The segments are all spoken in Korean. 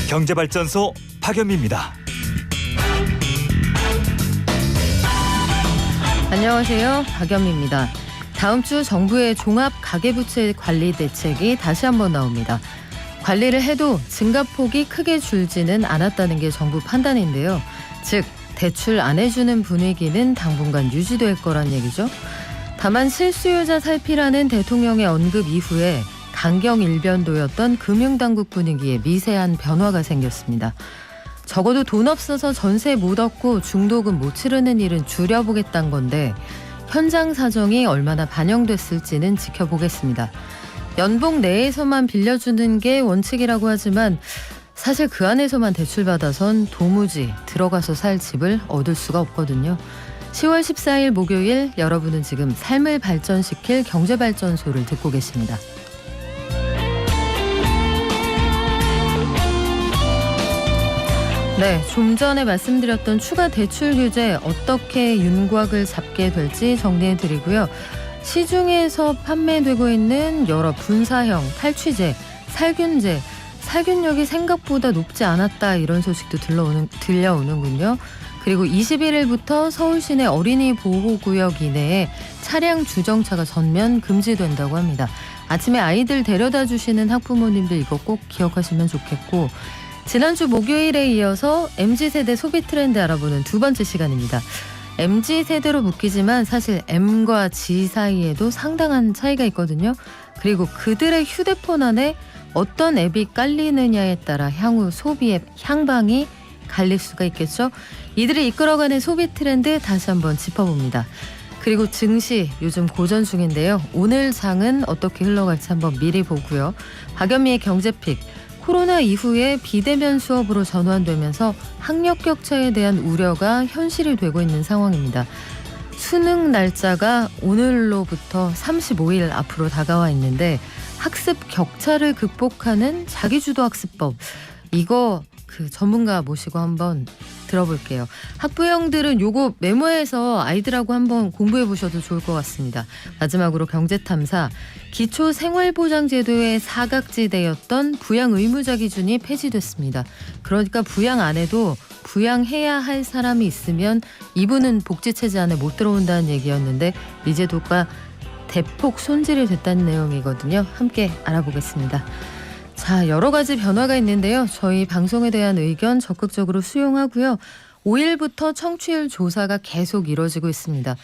경제발전소 박연미입니다. 안녕하세요. 박연미입니다. 다음 주 정부의 종합 가계부채 관리 대책이 다시 한번 나옵니다. 관리를 해도 증가폭이 크게 줄지는 않았다는 게 정부 판단인데요. 즉 대출 안 해주는 분위기는 당분간 유지될 거란 얘기죠. 다만 실수요자 살피라는 대통령의 언급 이후에 강경 일변도였던 금융당국 분위기에 미세한 변화가 생겼습니다. 적어도 돈 없어서 전세 못 얻고 중도금 못 치르는 일은 줄여보겠다는 건데 현장 사정이 얼마나 반영됐을지는 지켜보겠습니다. 연봉 내에서만 빌려주는 게 원칙이라고 하지만 사실 그 안에서만 대출받아선 도무지 들어가서 살 집을 얻을 수가 없거든요. 10월 14일 목요일 여러분은 지금 삶을 발전시킬 경제발전소를 듣고 계십니다. 네, 좀 전에 말씀드렸던 추가 대출 규제 어떻게 윤곽을 잡게 될지 정리해드리고요. 시중에서 판매되고 있는 여러 분사형, 탈취제, 살균제, 살균력이 생각보다 높지 않았다 이런 소식도 들려오는군요. 그리고 21일부터 서울 시내 어린이 보호구역 이내에 차량 주정차가 전면 금지된다고 합니다. 아침에 아이들 데려다 주시는 학부모님들 이거 꼭 기억하시면 좋겠고 지난주 목요일에 이어서 MZ세대 소비 트렌드 알아보는 두 번째 시간입니다. MZ세대로 묶이지만 사실 M과 G 사이에도 상당한 차이가 있거든요. 그리고 그들의 휴대폰 안에 어떤 앱이 깔리느냐에 따라 향후 소비의 향방이 갈릴 수가 있겠죠. 이들을 이끌어가는 소비 트렌드 다시 한번 짚어봅니다. 그리고 증시 요즘 고전 중인데요. 오늘 장은 어떻게 흘러갈지 한번 미리 보고요. 박연미의 경제픽. 코로나 이후에 비대면 수업으로 전환되면서 학력 격차에 대한 우려가 현실이 되고 있는 상황입니다. 수능 날짜가 오늘로부터 35일 앞으로 다가와 있는데 학습 격차를 극복하는 자기주도 학습법 이거 전문가 모시고 한번 들어볼게요. 학부형들은 요거 메모해서 아이들하고 한번 공부해 보셔도 좋을 것 같습니다. 마지막으로 경제탐사 기초생활보장제도의 사각지대였던 부양 의무자 기준이 폐지됐습니다. 그러니까 부양 안 해도 부양해야 할 사람이 있으면 이분은 복지체제 안에 못 들어온다는 얘기였는데 이 제도가 대폭 손질이 됐다는 내용이거든요. 함께 알아보겠습니다. 자, 여러 가지 변화가 있는데요. 저희 방송에 대한 의견 적극적으로 수용하고요. 5일부터 청취율 조사가 계속 이뤄지고 있습니다.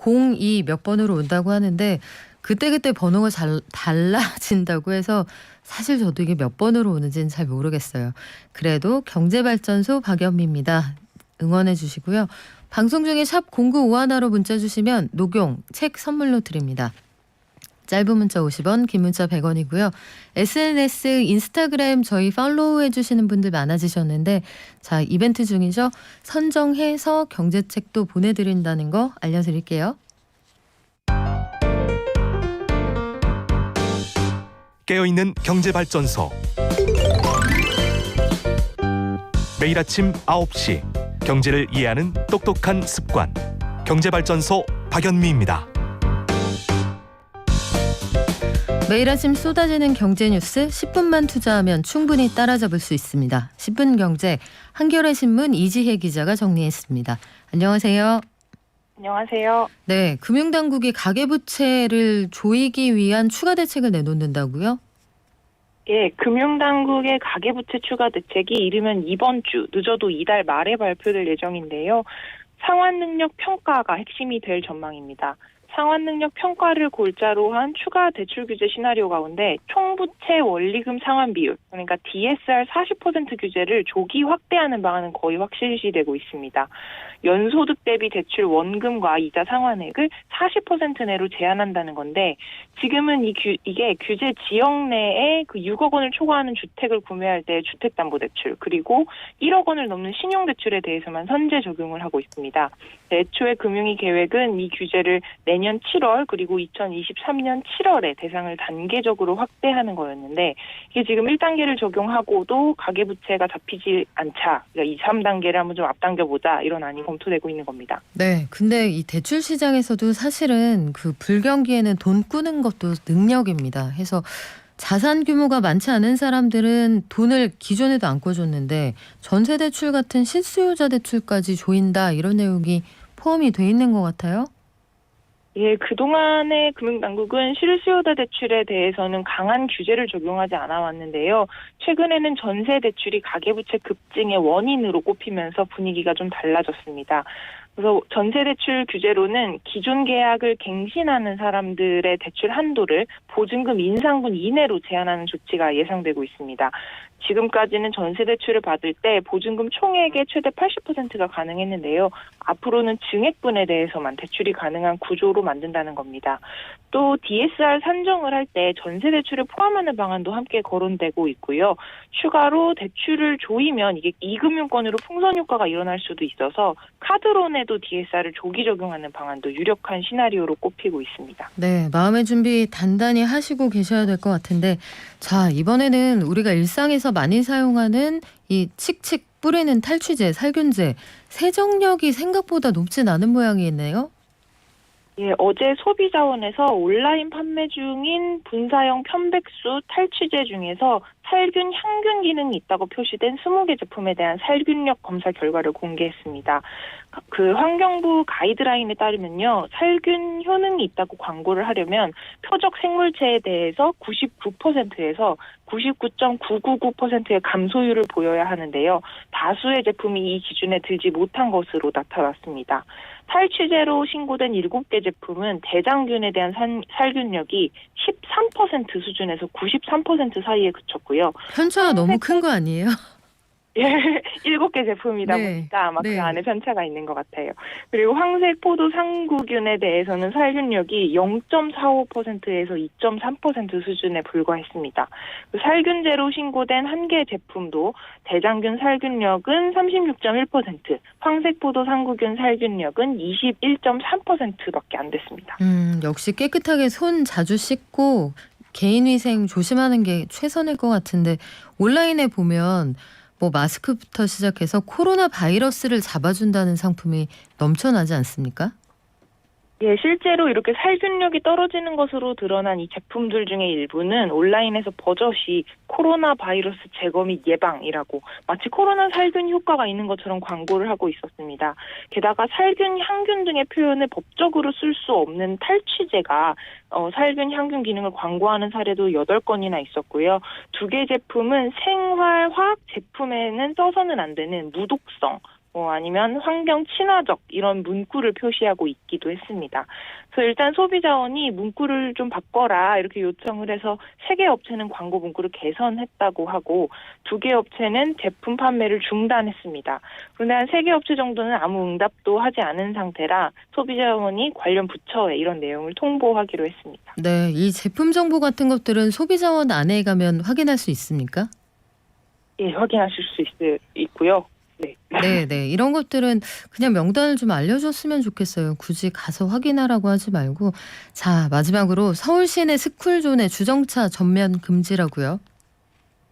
02 몇 번으로 온다고 하는데 그때그때 번호가 달라진다고 해서 사실 저도 이게 몇 번으로 오는지는 잘 모르겠어요. 그래도 경제발전소 박연미입니다. 응원해 주시고요. 방송 중에 샵 0951로 문자 주시면 녹용 책 선물로 드립니다. 짧은 문자 50원, 긴 문자 100원이고요. SNS, 인스타그램 저희 팔로우해 주시는 분들 많아지셨는데 자, 이벤트 중이죠. 선정해서 경제책도 보내드린다는 거 알려드릴게요. 깨어있는 경제발전소. 매일 아침 9시 경제를 이해하는 똑똑한 습관. 경제발전소 박연미입니다. 매일 아침 쏟아지는 경제 뉴스 10분만 투자하면 충분히 따라잡을 수 있습니다. 10분 경제 한겨레 신문 이지혜 기자가 정리했습니다. 안녕하세요. 안녕하세요. 네, 금융당국이 가계부채를 조이기 위한 추가 대책을 내놓는다고요? 예, 금융당국의 가계부채 추가 대책이 이르면 이번 주, 늦어도 이달 말에 발표될 예정인데요. 상환능력 평가가 핵심이 될 전망입니다. 상환능력 평가를 골자로 한 추가 대출 규제 시나리오 가운데 총부채 원리금 상환 비율, 그러니까 DSR 40% 규제를 조기 확대하는 방안은 거의 확실시되고 있습니다. 연소득 대비 대출 원금과 이자 상환액을 40% 내로 제한한다는 건데 지금은 이게 규제 지역 내에 그 6억 원을 초과하는 주택을 구매할 때 주택담보대출 그리고 1억 원을 넘는 신용대출에 대해서만 선제 적용을 하고 있습니다. 애초에 금융위 계획은 이 규제를 내년 7월 그리고 2023년 7월에 대상을 단계적으로 확대하는 거였는데 이게 지금 1단계를 적용하고도 가계부채가 잡히지 않자 그러니까 2, 3단계를 한번 좀 앞당겨보자 이런 안이 검토되고 있는 겁니다. 네, 근데 이 대출 시장에서도 사실은 그 불경기에는 돈 꾸는 것도 능력입니다. 해서 자산 규모가 많지 않은 사람들은 돈을 기존에도 안 꿔줬는데 전세 대출 같은 실수요자 대출까지 조인다 이런 내용이 포함이 돼 있는 것 같아요. 예, 그동안의 금융당국은 실수요자 대출에 대해서는 강한 규제를 적용하지 않아 왔는데요. 최근에는 전세 대출이 가계부채 급증의 원인으로 꼽히면서 분위기가 좀 달라졌습니다. 그래서 전세 대출 규제로는 기존 계약을 갱신하는 사람들의 대출 한도를 보증금 인상분 이내로 제한하는 조치가 예상되고 있습니다. 지금까지는 전세 대출을 받을 때 보증금 총액의 최대 80%가 가능했는데요. 앞으로는 증액분에 대해서만 대출이 가능한 구조로 만든다는 겁니다. 또 DSR 산정을 할 때 전세 대출을 포함하는 방안도 함께 거론되고 있고요. 추가로 대출을 조이면 이게 이금융권으로 풍선 효과가 일어날 수도 있어서 카드론에도 DSR을 조기 적용하는 방안도 유력한 시나리오로 꼽히고 있습니다. 네, 마음의 준비 단단히 하시고 계셔야 될 것 같은데 자, 이번에는 우리가 일상에서 많이 사용하는 이 칙칙 뿌리는 탈취제, 살균제, 세정력이 생각보다 높진 않은 모양이네요. 예, 어제 소비자원에서 온라인 판매 중인 분사형 편백수 탈취제 중에서 살균, 향균 기능이 있다고 표시된 20개 제품에 대한 살균력 검사 결과를 공개했습니다. 그 환경부 가이드라인에 따르면요, 살균 효능이 있다고 광고를 하려면 표적 생물체에 대해서 99%에서 99.999%의 감소율을 보여야 하는데요. 다수의 제품이 이 기준에 들지 못한 것으로 나타났습니다. 탈취제로 신고된 7개 제품은 대장균에 대한 살균력이 13% 수준에서 93% 사이에 그쳤고요. 편차가 너무 큰 거 아니에요? 예, 7개 제품이다 네, 보니까 아마 네. 그 안에 편차가 있는 것 같아요. 그리고 황색 포도 상구균에 대해서는 살균력이 0.45%에서 2.3% 수준에 불과했습니다. 그 살균제로 신고된 1개 제품도 대장균 살균력은 36.1%, 황색 포도 상구균 살균력은 21.3%밖에 안 됐습니다. 역시 깨끗하게 손 자주 씻고 개인위생 조심하는 게 최선일 것 같은데 온라인에 보면 뭐 마스크부터 시작해서 코로나 바이러스를 잡아준다는 상품이 넘쳐나지 않습니까? 예, 실제로 이렇게 살균력이 떨어지는 것으로 드러난 이 제품들 중에 일부는 온라인에서 버젓이 코로나 바이러스 제거 및 예방이라고 마치 코로나 살균 효과가 있는 것처럼 광고를 하고 있었습니다. 게다가 살균, 향균 등의 표현을 법적으로 쓸 수 없는 탈취제가 살균, 향균 기능을 광고하는 사례도 8건이나 있었고요. 2개 제품은 생활화학 제품에는 써서는 안 되는 무독성, 아니면 환경 친화적 이런 문구를 표시하고 있기도 했습니다. 그래서 일단 소비자원이 문구를 좀 바꿔라 이렇게 요청을 해서 3개 업체는 광고 문구를 개선했다고 하고 2개 업체는 제품 판매를 중단했습니다. 그런데 한 3개 업체 정도는 아무 응답도 하지 않은 상태라 소비자원이 관련 부처에 이런 내용을 통보하기로 했습니다. 네, 이 제품 정보 같은 것들은 소비자원 안에 가면 확인할 수 있습니까? 예, 확인하실 수 있고요. 네. 네. 이런 것들은 그냥 명단을 좀 알려줬으면 좋겠어요. 굳이 가서 확인하라고 하지 말고. 자, 마지막으로 서울 시내 스쿨존의 주정차 전면 금지라고요.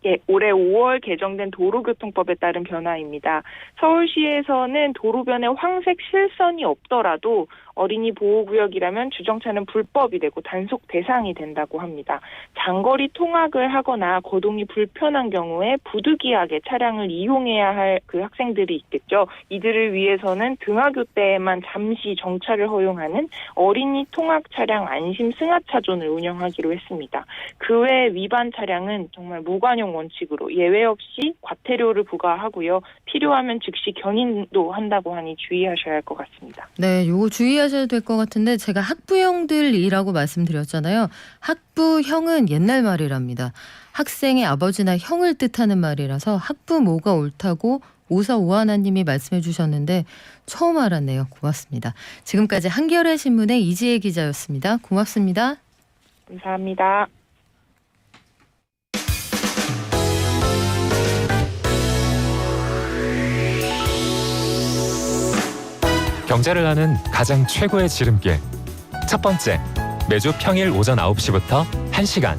예, 올해 5월 개정된 도로교통법에 따른 변화입니다. 서울시에서는 도로변에 황색 실선이 없더라도 어린이 보호구역이라면 주정차는 불법이 되고 단속 대상이 된다고 합니다. 장거리 통학을 하거나 거동이 불편한 경우에 부득이하게 차량을 이용해야 할 그 학생들이 있겠죠. 이들을 위해서는 등하교 때에만 잠시 정차를 허용하는 어린이 통학 차량 안심 승하차존을 운영하기로 했습니다. 그 외 위반 차량은 정말 무관용 원칙으로 예외 없이 과태료를 부과하고요. 필요하면 즉시 견인도 한다고 하니 주의하셔야 할 것 같습니다. 네, 요거 주의하셔야 될 것 같은데 제가 학부형들이라고 말씀드렸잖아요. 학부형은 옛날 말이랍니다. 학생의 아버지나 형을 뜻하는 말이라서 학부모가 옳다고 오사오하나님이 말씀해 주셨는데 처음 알았네요. 고맙습니다. 지금까지 한겨레 신문의 이지혜 기자였습니다. 고맙습니다. 감사합니다. 경제를 아는 가장 최고의 지름길. 첫 번째, 매주 평일 오전 9시부터 1시간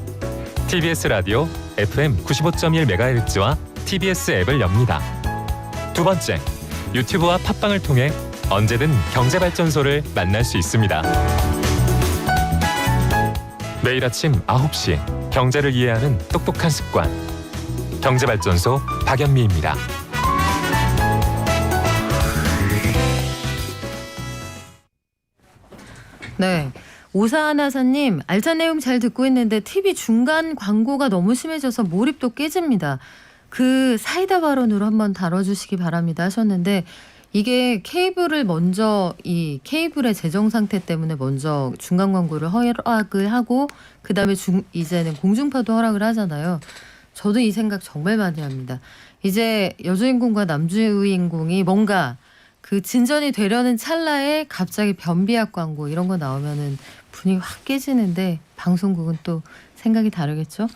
TBS 라디오 FM 95.1MHz와 TBS 앱을 엽니다. 두 번째, 유튜브와 팟빵을 통해 언제든 경제발전소를 만날 수 있습니다. 매일 아침 9시 경제를 이해하는 똑똑한 습관. 경제발전소 박연미입니다. 네. 오사하나사님, 알찬 내용 잘 듣고 있는데 TV 중간 광고가 너무 심해져서 몰입도 깨집니다. 그 사이다 발언으로 한번 다뤄주시기 바랍니다 하셨는데, 이게 케이블을 먼저 이 케이블의 재정 상태 때문에 먼저 중간 광고를 허락을 하고 그다음에 이제는 공중파도 허락을 하잖아요. 저도 이 생각 정말 많이 합니다. 이제 여주인공과 남주인공이 뭔가 그 진전이 되려는 찰나에 갑자기 변비약 광고 이런 거 나오면은 분위기 확 깨지는데 방송국은 또 생각이 다르겠죠.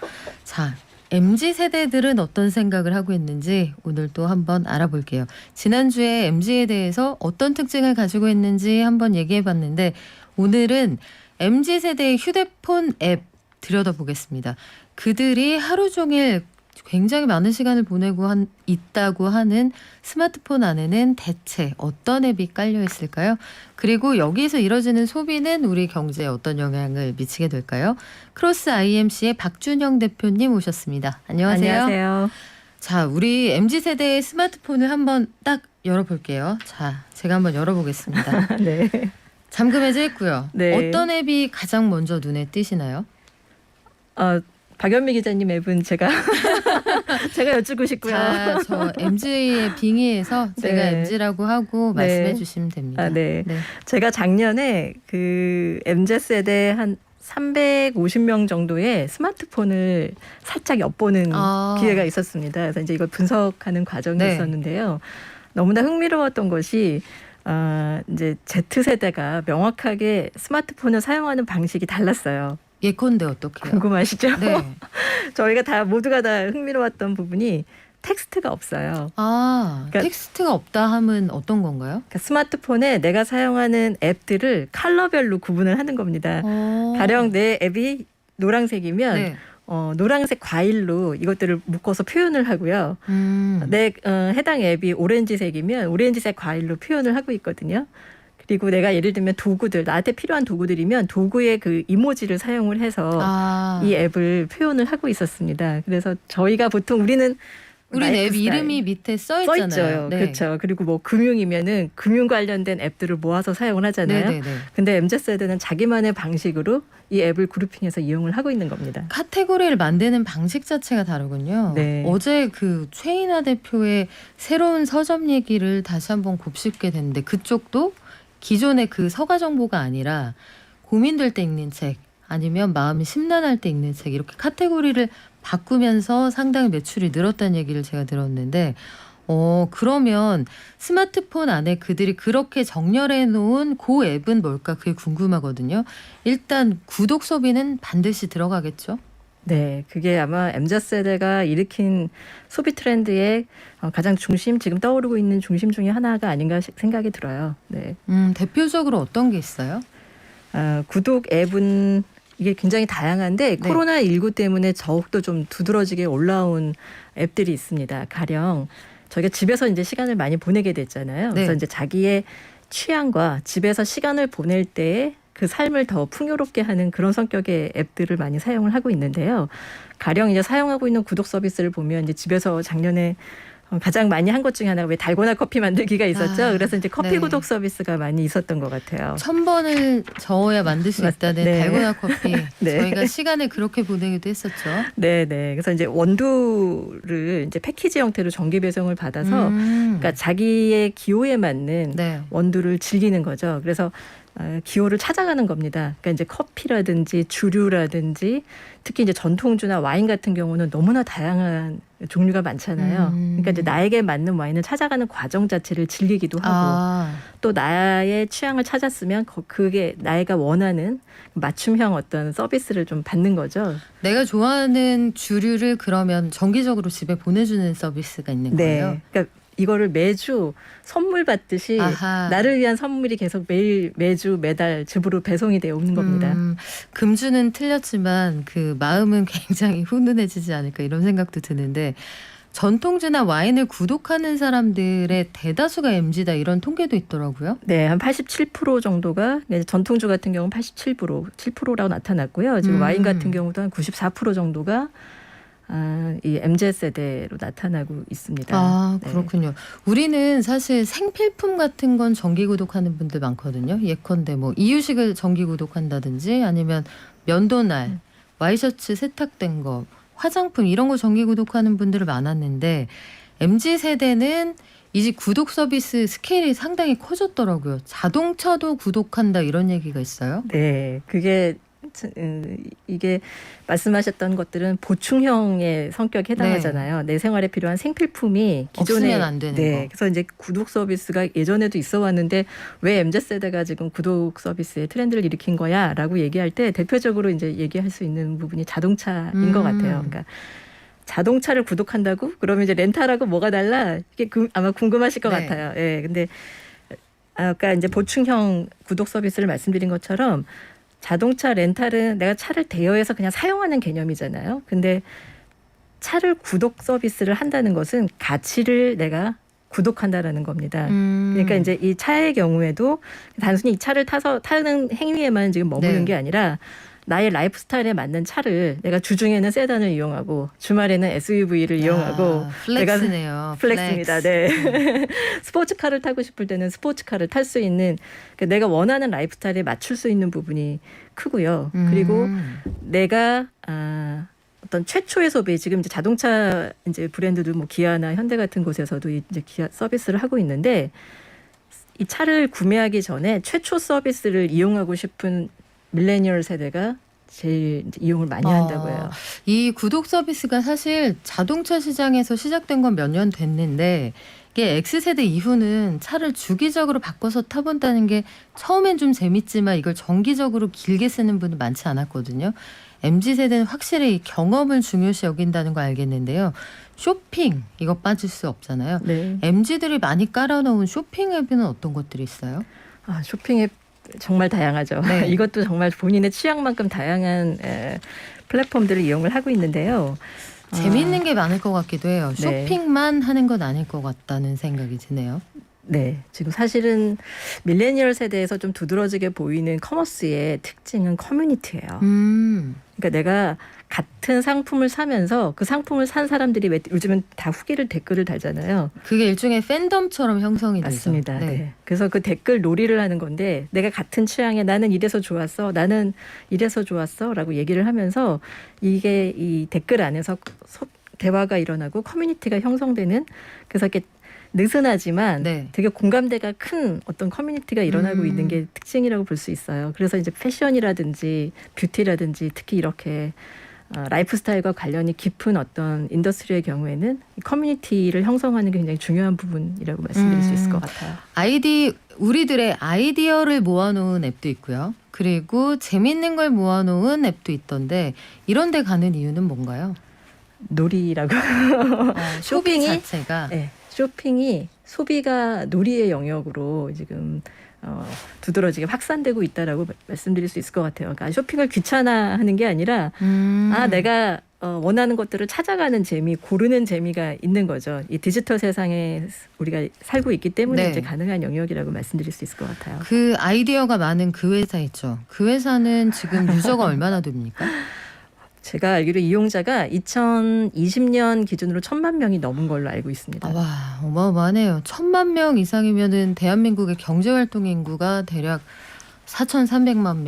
자, MZ세대들은 어떤 생각을 하고 있는지 오늘 또 한번 알아볼게요. 지난주에 MZ에 대해서 어떤 특징을 가지고 있는지 한번 얘기해봤는데 오늘은 MZ세대의 휴대폰 앱 들여다보겠습니다. 그들이 하루 종일 굉장히 많은 시간을 보내고 있다고 하는 스마트폰 안에는 대체 어떤 앱이 깔려 있을까요? 그리고 여기서 이뤄지는 소비는 우리 경제에 어떤 영향을 미치게 될까요? 크로스 IMC의 박준영 대표님 오셨습니다. 안녕하세요. 안녕하세요. 자, 우리 MZ세대의 스마트폰을 한번 딱 열어볼게요. 자, 제가 한번 열어보겠습니다. 네. 잠금 해제했고요. 네. 어떤 앱이 가장 먼저 눈에 띄시나요? 박연미 기자님 앱은 제가 여쭈고 싶고요. 자, 저 MZ의 빙의해서 제가 네. MZ라고 하고 네. 말씀해 주시면 됩니다. 네. 제가 작년에 그 MZ 세대 한 350명 정도의 스마트폰을 살짝 엿보는 기회가 있었습니다. 그래서 이제 이걸 분석하는 과정이 네. 있었는데요. 너무나 흥미로웠던 것이 이제 Z 세대가 명확하게 스마트폰을 사용하는 방식이 달랐어요. 예컨대 어떻게요? 궁금하시죠? 네. 저희가 모두가 다 흥미로웠던 부분이 텍스트가 없어요. 그러니까 텍스트가 없다 함은 어떤 건가요? 그러니까 스마트폰에 내가 사용하는 앱들을 컬러별로 구분을 하는 겁니다. 가령 내 앱이 노란색이면 네. 노란색 과일로 이것들을 묶어서 표현을 하고요. 내 해당 앱이 오렌지색이면 오렌지색 과일로 표현을 하고 있거든요. 그리고 내가 예를 들면 도구들, 나한테 필요한 도구들이면 도구의 그 이모지를 사용을 해서 이 앱을 표현을 하고 있었습니다. 그래서 저희가 보통 우리는 앱 이름이 밑에 써 있잖아요. 있죠. 네. 그렇죠. 그리고 뭐 금융이면은 금융 관련된 앱들을 모아서 사용을 하잖아요. 네네네. 근데 MZ세대는 자기만의 방식으로 이 앱을 그룹핑해서 이용을 하고 있는 겁니다. 카테고리를 만드는 방식 자체가 다르군요. 네. 어제 그 최인하 대표의 새로운 서점 얘기를 다시 한번 곱씹게 됐는데 그쪽도 기존의 그 서가 정보가 아니라 고민될 때 읽는 책 아니면 마음이 심란할 때 읽는 책 이렇게 카테고리를 바꾸면서 상당히 매출이 늘었다는 얘기를 제가 들었는데 그러면 스마트폰 안에 그들이 그렇게 정렬해 놓은 그 앱은 뭘까 그게 궁금하거든요. 일단 구독 소비는 반드시 들어가겠죠. 네, 그게 아마 MZ세대가 일으킨 소비 트렌드의 가장 중심, 지금 떠오르고 있는 중심 중에 하나가 아닌가 생각이 들어요. 네. 대표적으로 어떤 게 있어요? 구독 앱은 이게 굉장히 다양한데 네. 코로나19 때문에 더욱더 좀 두드러지게 올라온 앱들이 있습니다. 가령 저희가 집에서 이제 시간을 많이 보내게 됐잖아요. 네. 그래서 이제 자기의 취향과 집에서 시간을 보낼 때 그 삶을 더 풍요롭게 하는 그런 성격의 앱들을 많이 사용을 하고 있는데요. 가령 이제 사용하고 있는 구독 서비스를 보면 이제 집에서 작년에 가장 많이 한 것 중에 하나가 왜 달고나 커피 만들기가 있었죠. 그래서 이제 커피 네. 구독 서비스가 많이 있었던 것 같아요. 1000번을 저어야 만들 수 있다는 네. 달고나 커피. 네. 저희가 시간을 그렇게 보내기도 했었죠. 네. 그래서 이제 원두를 이제 패키지 형태로 정기 배송을 받아서 그러니까 자기의 기호에 맞는 네. 원두를 즐기는 거죠. 그래서 기호를 찾아가는 겁니다. 그러니까 이제 커피라든지 주류라든지 특히 이제 전통주나 와인 같은 경우는 너무나 다양한 종류가 많잖아요. 그러니까 이제 나에게 맞는 와인을 찾아가는 과정 자체를 즐기기도 하고 또 나의 취향을 찾았으면 그게 나이가 원하는 맞춤형 어떤 서비스를 좀 받는 거죠. 내가 좋아하는 주류를 그러면 정기적으로 집에 보내주는 서비스가 있는 거예요? 네. 그러니까 이거를 매주 선물 받듯이 나를 위한 선물이 계속 매주 매달 집으로 배송이 되어 오는 겁니다. 금주는 틀렸지만 그 마음은 굉장히 훈훈해지지 않을까 이런 생각도 드는데 전통주나 와인을 구독하는 사람들의 대다수가 MZ다 이런 통계도 있더라고요. 네, 한 87% 정도가 전통주 같은 경우는 7%라고 나타났고요. 지금 와인 같은 경우도 한 94% 정도가 이 MZ 세대로 나타나고 있습니다. 아, 네. 그렇군요. 우리는 사실 생필품 같은 건 정기 구독하는 분들 많거든요. 예컨대 뭐 이유식을 정기 구독한다든지 아니면 면도날, 와이셔츠 세탁된 거, 화장품 이런 거 정기 구독하는 분들이 많았는데 MZ 세대는 이제 구독 서비스 스케일이 상당히 커졌더라고요. 자동차도 구독한다 이런 얘기가 있어요. 네, 이게 말씀하셨던 것들은 보충형의 성격에 해당하잖아요. 내 생활에 필요한 생필품이 기존에 없으면 안 되는 거. 그래서 이제 구독 서비스가 예전에도 있어 왔는데 왜 MZ 세대가 지금 구독 서비스의 트렌드를 일으킨 거야라고 얘기할 때 대표적으로 이제 얘기할 수 있는 부분이 자동차인 것 같아요. 그러니까 자동차를 구독한다고? 그러면 이제 렌탈하고 뭐가 달라? 이게 아마 궁금하실 것 네. 같아요. 예. 근데 아까 이제 보충형 구독 서비스를 말씀드린 것처럼 자동차 렌탈은 내가 차를 대여해서 그냥 사용하는 개념이잖아요. 근데 차를 구독 서비스를 한다는 것은 가치를 내가 구독한다라는 겁니다. 그러니까 이제 이 차의 경우에도 단순히 이 차를 타는 행위에만 지금 머무는 네. 게 아니라 나의 라이프 스타일에 맞는 차를 내가 주중에는 세단을 이용하고 주말에는 SUV를 이용하고 플렉스네요. 플렉스입니다. 네. 스포츠카를 타고 싶을 때는 스포츠카를 탈 수 있는 그러니까 내가 원하는 라이프 스타일에 맞출 수 있는 부분이 크고요. 그리고 내가 어떤 최초의 소비 지금 이제 자동차 이제 브랜드도 뭐 기아나 현대 같은 곳에서도 이제 기아 서비스를 하고 있는데 이 차를 구매하기 전에 최초 서비스를 이용하고 싶은 밀레니얼 세대가 제일 이제 이용을 많이 한다고요. 이 구독 서비스가 사실 자동차 시장에서 시작된 건 몇 년 됐는데 이게 X세대 이후는 차를 주기적으로 바꿔서 타본다는 게 처음엔 좀 재밌지만 이걸 정기적으로 길게 쓰는 분은 많지 않았거든요. MZ세대는 확실히 경험을 중요시 여긴다는 거 알겠는데요. 쇼핑 이거 빠질 수 없잖아요. 네. MZ들이 많이 깔아놓은 쇼핑 앱에는 어떤 것들이 있어요? 쇼핑 앱 정말 다양하죠. 네. 이것도 정말 본인의 취향만큼 다양한 플랫폼들을 이용을 하고 있는데요. 재미있는 게 많을 것 같기도 해요. 네. 쇼핑만 하는 건 아닐 것 같다는 생각이 드네요. 네, 지금 사실은 밀레니얼 세대에서 좀 두드러지게 보이는 커머스의 특징은 커뮤니티예요. 그러니까 내가 같은 상품을 사면서 그 상품을 산 사람들이 왜 요즘은 다 후기를 댓글을 달잖아요. 그게 일종의 팬덤처럼 형성이 되죠. 맞습니다. 네. 그래서 그 댓글 놀이를 하는 건데 내가 같은 취향에 나는 이래서 좋았어, 나는 이래서 좋았어라고 얘기를 하면서 이게 이 댓글 안에서 대화가 일어나고 커뮤니티가 형성되는 그래서 이렇게 느슨하지만 네. 되게 공감대가 큰 어떤 커뮤니티가 일어나고 있는 게 특징이라고 볼 수 있어요. 그래서 이제 패션이라든지 뷰티라든지 특히 이렇게 라이프 스타일과 관련이 깊은 어떤 인더스트리의 경우에는 이 커뮤니티를 형성하는 게 굉장히 중요한 부분이라고 말씀드릴 수 있을 것 같아요. 우리들의 아이디어를 모아놓은 앱도 있고요. 그리고 재밌는 걸 모아놓은 앱도 있던데 이런 데 가는 이유는 뭔가요? 놀이라고. 쇼핑 쇼핑이? 자체가 네, 쇼핑이 소비가 놀이의 영역으로 지금 두드러지게 확산되고 있다라고 말씀드릴 수 있을 것 같아요. 그러니까 쇼핑을 귀찮아하는 게 아니라 내가 원하는 것들을 찾아가는 재미, 고르는 재미가 있는 거죠. 이 디지털 세상에 우리가 살고 있기 때문에 네. 이제 가능한 영역이라고 말씀드릴 수 있을 것 같아요. 그 아이디어가 많은 그 회사 있죠. 그 회사는 지금 유저가 얼마나 됩니까? 제가 알기로 이용자가 2020년 기준으로 1,000만 명이 넘은 걸로 알고 있습니다. 와, 어마어마하네요. 1,000만 명 이상이면은 대한민국의 경제활동 인구가 대략 4,300만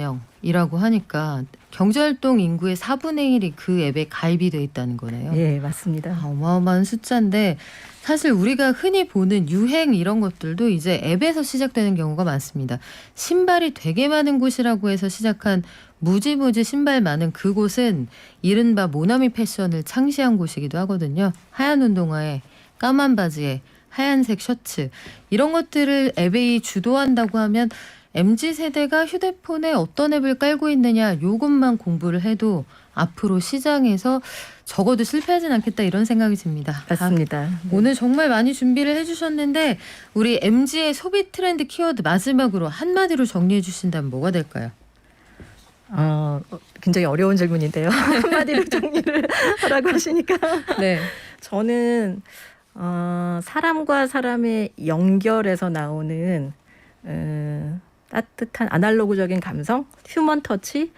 명이라고 하니까 경제활동 인구의 4분의 1이 그 앱에 가입이 돼 있다는 거네요. 예, 맞습니다. 어마어마한 숫자인데 사실 우리가 흔히 보는 유행 이런 것들도 이제 앱에서 시작되는 경우가 많습니다. 신발이 되게 많은 곳이라고 해서 시작한 무지무지 신발 많은 그곳은 이른바 모나미 패션을 창시한 곳이기도 하거든요. 하얀 운동화에 까만 바지에 하얀색 셔츠 이런 것들을 앱이 주도한다고 하면 MZ세대가 휴대폰에 어떤 앱을 깔고 있느냐 요것만 공부를 해도 앞으로 시장에서 적어도 실패하진 않겠다 이런 생각이 듭니다. 맞습니다. 오늘 정말 많이 준비를 해주셨는데 우리 MZ의 소비 트렌드 키워드 마지막으로 한마디로 정리해 주신다면 뭐가 될까요? 굉장히 어려운 질문인데요. 한마디로 정리를 하라고 하시니까 네. 저는 사람과 사람의 연결에서 나오는 따뜻한 아날로그적인 감성, 휴먼 터치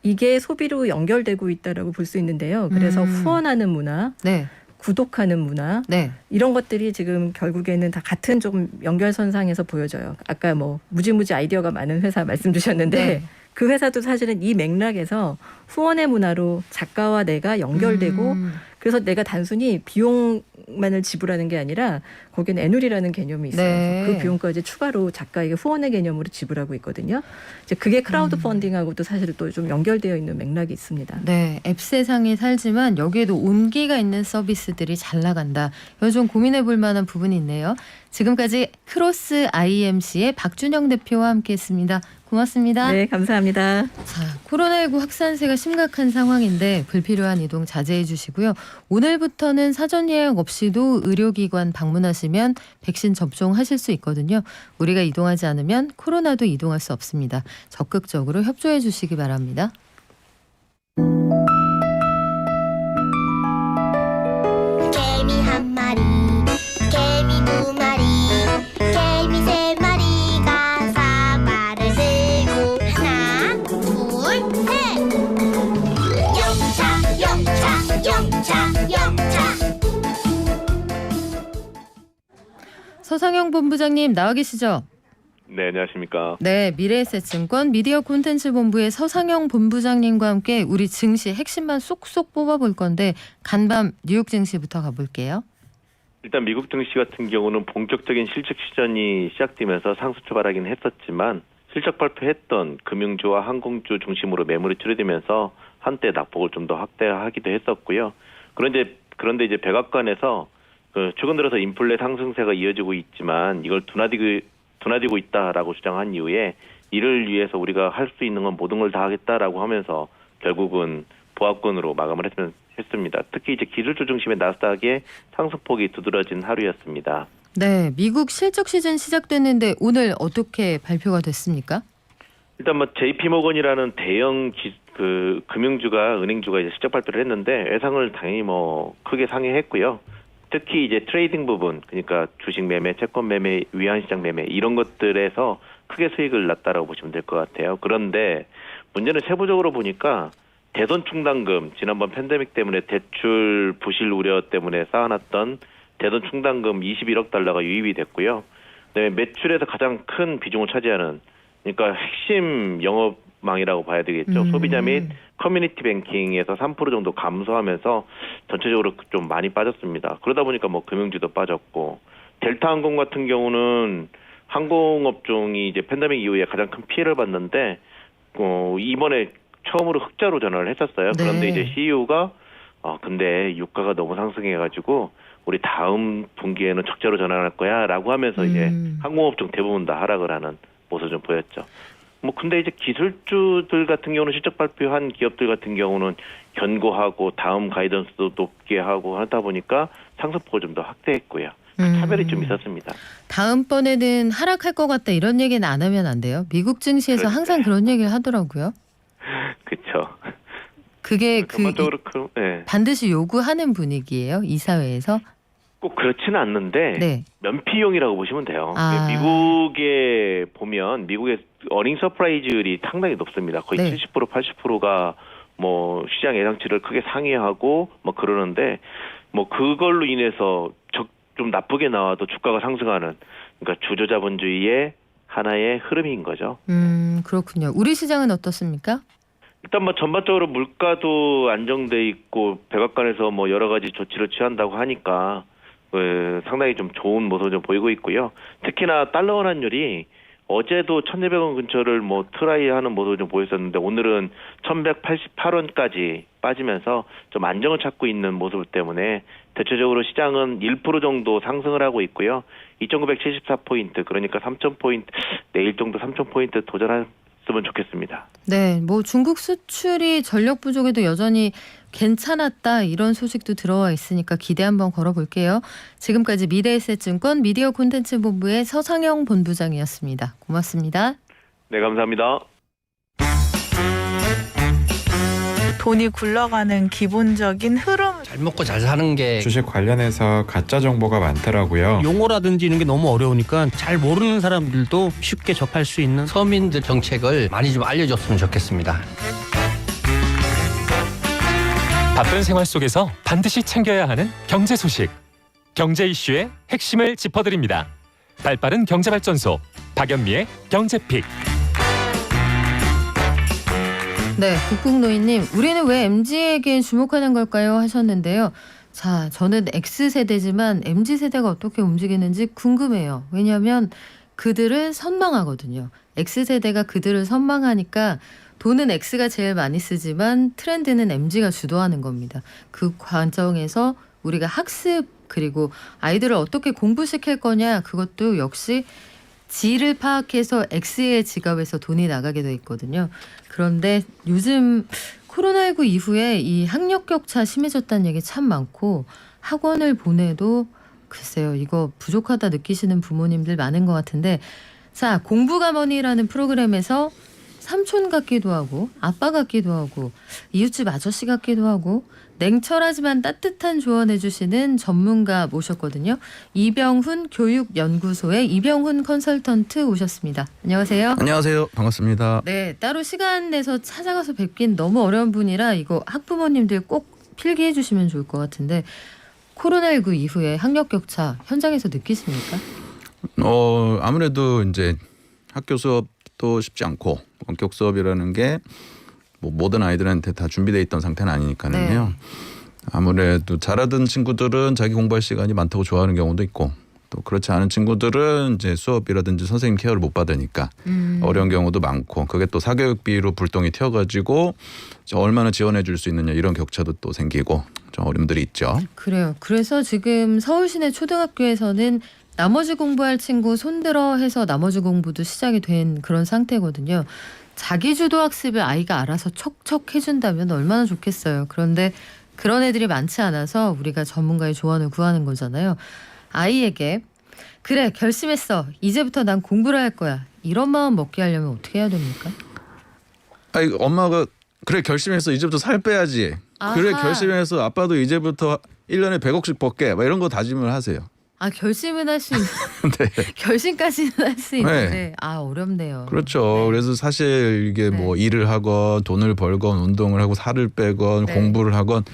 이게 소비로 연결되고 있다라고 볼 수 있는데요. 그래서 후원하는 문화, 네. 구독하는 문화 네. 이런 것들이 지금 결국에는 다 같은 좀 연결선상에서 보여져요. 아까 뭐 무지무지 아이디어가 많은 회사 말씀 주셨는데 네. 그 회사도 사실은 이 맥락에서 후원의 문화로 작가와 내가 연결되고 그래서 내가 단순히 비용만을 지불하는 게 아니라 거기는 애누리라는 개념이 있어요. 네. 그 비용까지 추가로 작가에게 후원의 개념으로 지불하고 있거든요. 이제 그게 크라우드 펀딩하고도 사실 또 좀 연결되어 있는 맥락이 있습니다. 네, 앱 세상에 살지만 여기에도 온기가 있는 서비스들이 잘 나간다. 이거 좀 고민해 볼 만한 부분이 있네요. 지금까지 크로스 IMC의 박준영 대표와 함께했습니다. 고맙습니다. 네, 감사합니다. 자, 코로나19 확산세가 심각한 상황인데 불필요한 이동 자제해 주시고요. 오늘부터는 사전 예약 없이도 의료기관 방문하시면 백신 접종하실 수 있거든요. 우리가 이동하지 않으면 코로나도 이동할 수 없습니다. 적극적으로 협조해 주시기 바랍니다. 개미 한 마리, 개미 두 마리, 개미 세 마리가 사과를 들고 하나, 둘, 셋. 영차, 영차, 영차, 영차. 서상영 본부장님 나와 계시죠? 네, 안녕하십니까. 네, 미래에셋증권 미디어 콘텐츠 본부의 서상영 본부장님과 함께 우리 증시 핵심만 쏙쏙 뽑아볼 건데 간밤 뉴욕 증시부터 가볼게요. 일단 미국 증시 같은 경우는 본격적인 실적 시전이 시작되면서 상승 출발하긴 했었지만 실적 발표했던 금융주와 항공주 중심으로 매물이 줄어들면서 한때 낙폭을 좀 더 확대하기도 했었고요. 그런데 이제 백악관에서 최근 들어서 인플레 상승세가 이어지고 있지만 이걸 둔화되고 있다라고 주장한 이후에 이를 위해서 우리가 할 수 있는 건 모든 걸 다 하겠다라고 하면서 결국은 보합권으로 마감을 했습니다. 특히 이제 기술주 중심의 나스닥의 상승폭이 두드러진 하루였습니다. 네, 미국 실적 시즌 시작됐는데 오늘 어떻게 발표가 됐습니까? 일단 뭐 JP모건이라는 대형 금융주가 은행주가 이제 실적 발표를 했는데 예상을 당연히 뭐 크게 상회했고요. 특히 이제 트레이딩 부분, 그러니까 주식 매매, 채권 매매, 위안시장 매매 이런 것들에서 크게 수익을 났다라고 보시면 될 것 같아요. 그런데 문제는 세부적으로 보니까 대손 충당금, 지난번 팬데믹 때문에 대출 부실 우려 때문에 쌓아놨던 대손 충당금 21억 달러가 유입이 됐고요. 그다음에 매출에서 가장 큰 비중을 차지하는, 그러니까 핵심 영업망이라고 봐야 되겠죠. 소비자 및 커뮤니티 뱅킹에서 3% 정도 감소하면서 전체적으로 좀 많이 빠졌습니다. 그러다 보니까 뭐 금융주도 빠졌고, 델타항공 같은 경우는 항공업종이 이제 팬데믹 이후에 가장 큰 피해를 봤는데 이번에 처음으로 흑자로 전환을 했었어요. 네. 그런데 이제 CEO가 근데 유가가 너무 상승해가지고 우리 다음 분기에는 적자로 전환할 거야라고 하면서 이제 항공업종 대부분 다 하락을 하는 모습을 좀 보였죠. 뭐 근데 이제 기술주들 같은 경우는 실적 발표한 기업들 같은 경우는 견고하고 다음 가이던스도 높게 하고 하다 보니까 상승폭을 좀 더 확대했고요. 차별이 좀 있었습니다. 다음번에는 하락할 것 같다 이런 얘기는 안 하면 안 돼요. 미국 증시에서 항상 그런 얘기를 하더라고요. 그렇죠. 그게 전반적으로 네. 반드시 요구하는 분위기예요, 이사회에서? 꼭 그렇지는 않는데 네. 면피용이라고 보시면 돼요. 아. 미국에 보면 미국의 어닝 서프라이즈율이 상당히 높습니다. 거의 네. 70% 80%가 뭐 시장 예상치를 크게 상회하고 뭐 그러는데 뭐 그걸로 인해서 좀 나쁘게 나와도 주가가 상승하는, 그러니까 주저자본주의의 하나의 흐름인 거죠. 그렇군요. 우리 시장은 어떻습니까? 일단 뭐 전반적으로 물가도 안정돼 있고 백악관에서 뭐 여러 가지 조치를 취한다고 하니까 상당히 좀 좋은 모습을 좀 보이고 있고요. 특히나 달러 환율이 어제도 1,200원 근처를 뭐 트라이하는 모습을 좀 보였었는데 오늘은 1,188원까지 빠지면서 좀 안정을 찾고 있는 모습 때문에 대체적으로 시장은 1% 정도 상승을 하고 있고요. 2,974포인트, 그러니까 3,000포인트, 내일 정도 3,000포인트 도전했으면 좋겠습니다. 네, 뭐 중국 수출이 전력 부족에도 여전히 괜찮았다 이런 소식도 들어와 있으니까 기대 한번 걸어볼게요. 지금까지 미래에셋증권 미디어 콘텐츠 본부의 서상영 본부장이었습니다. 고맙습니다. 네, 감사합니다. 돈이 굴러가는 기본적인 흐름. 잘 먹고 잘 사는 게 주식 관련해서 가짜 정보가 많더라고요. 용어라든지 이런 게 너무 어려우니까 잘 모르는 사람들도 쉽게 접할 수 있는 서민들 정책을 많이 좀 알려줬으면 좋겠습니다. 바쁜 생활 속에서 반드시 챙겨야 하는 경제 소식. 경제 이슈의 핵심을 짚어드립니다. 발빠른 경제발전소 박연미의 경제픽. 네, 북극노인님, 우리는 왜 MZ에게 주목하는 걸까요? 하셨는데요. 자, 저는 X세대지만 MZ세대가 어떻게 움직이는지 궁금해요. 왜냐하면 그들을 선망하거든요. X세대가 그들을 선망하니까 돈은 X가 제일 많이 쓰지만 트렌드는 MZ가 주도하는 겁니다. 그 과정에서 우리가 학습 그리고 아이들을 어떻게 공부시킬 거냐 그것도 역시 G를 파악해서 X의 지갑에서 돈이 나가게 돼 있거든요. 그런데 요즘 코로나19 이후에 이 학력 격차 심해졌다는 얘기 참 많고 학원을 보내도 글쎄요 이거 부족하다 느끼시는 부모님들 많은 것 같은데 자 공부가머니라는 프로그램에서 삼촌 같기도 하고 아빠 같기도 하고 이웃집 아저씨 같기도 하고 냉철하지만 따뜻한 조언해 주시는 전문가 모셨거든요. 이병훈 교육연구소의 이병훈 컨설턴트 오셨습니다. 안녕하세요. 안녕하세요. 반갑습니다. 네, 따로 시간 내서 찾아가서 뵙긴 너무 어려운 분이라 이거 학부모님들 꼭 필기해 주시면 좋을 것 같은데 코로나19 이후에 학력 격차 현장에서 느끼십니까? 아무래도 이제 학교 수업도 쉽지 않고 원격 수업이라는 게 뭐 모든 아이들한테 다 준비되어 있던 상태는 아니니까요. 네. 아무래도 잘하던 친구들은 자기 공부할 시간이 많다고 좋아하는 경우도 있고 또 그렇지 않은 친구들은 이제 수업이라든지 선생님 케어를 못 받으니까 어려운 경우도 많고 그게 또 사교육비로 불똥이 튀어가지고 얼마나 지원해 줄 수 있느냐 이런 격차도 또 생기고 좀 어려움들이 있죠. 그래요. 그래서 지금 서울시내 초등학교에서는 나머지 공부할 친구 손들어 해서 나머지 공부도 시작이 된 그런 상태거든요. 자기주도 학습을 아이가 알아서 척척 해준다면 얼마나 좋겠어요. 그런데 그런 애들이 많지 않아서 우리가 전문가의 조언을 구하는 거잖아요. 아이에게 그래 결심했어. 이제부터 난 공부를 할 거야. 이런 마음 먹게 하려면 어떻게 해야 됩니까? 아니 엄마가 그래 결심했어. 이제부터 살 빼야지. 그래 아하. 결심해서 아빠도 이제부터 1년에 100억씩 벌게. 막 이런 거 다짐을 하세요. 아 결심은 할 수 있는 네. 결심까지는 할 수 있는데 네. 아 어렵네요. 그렇죠. 네. 그래서 사실 이게 네. 뭐 일을 하건 돈을 벌건 운동을 하고 살을 빼건 네. 공부를 하건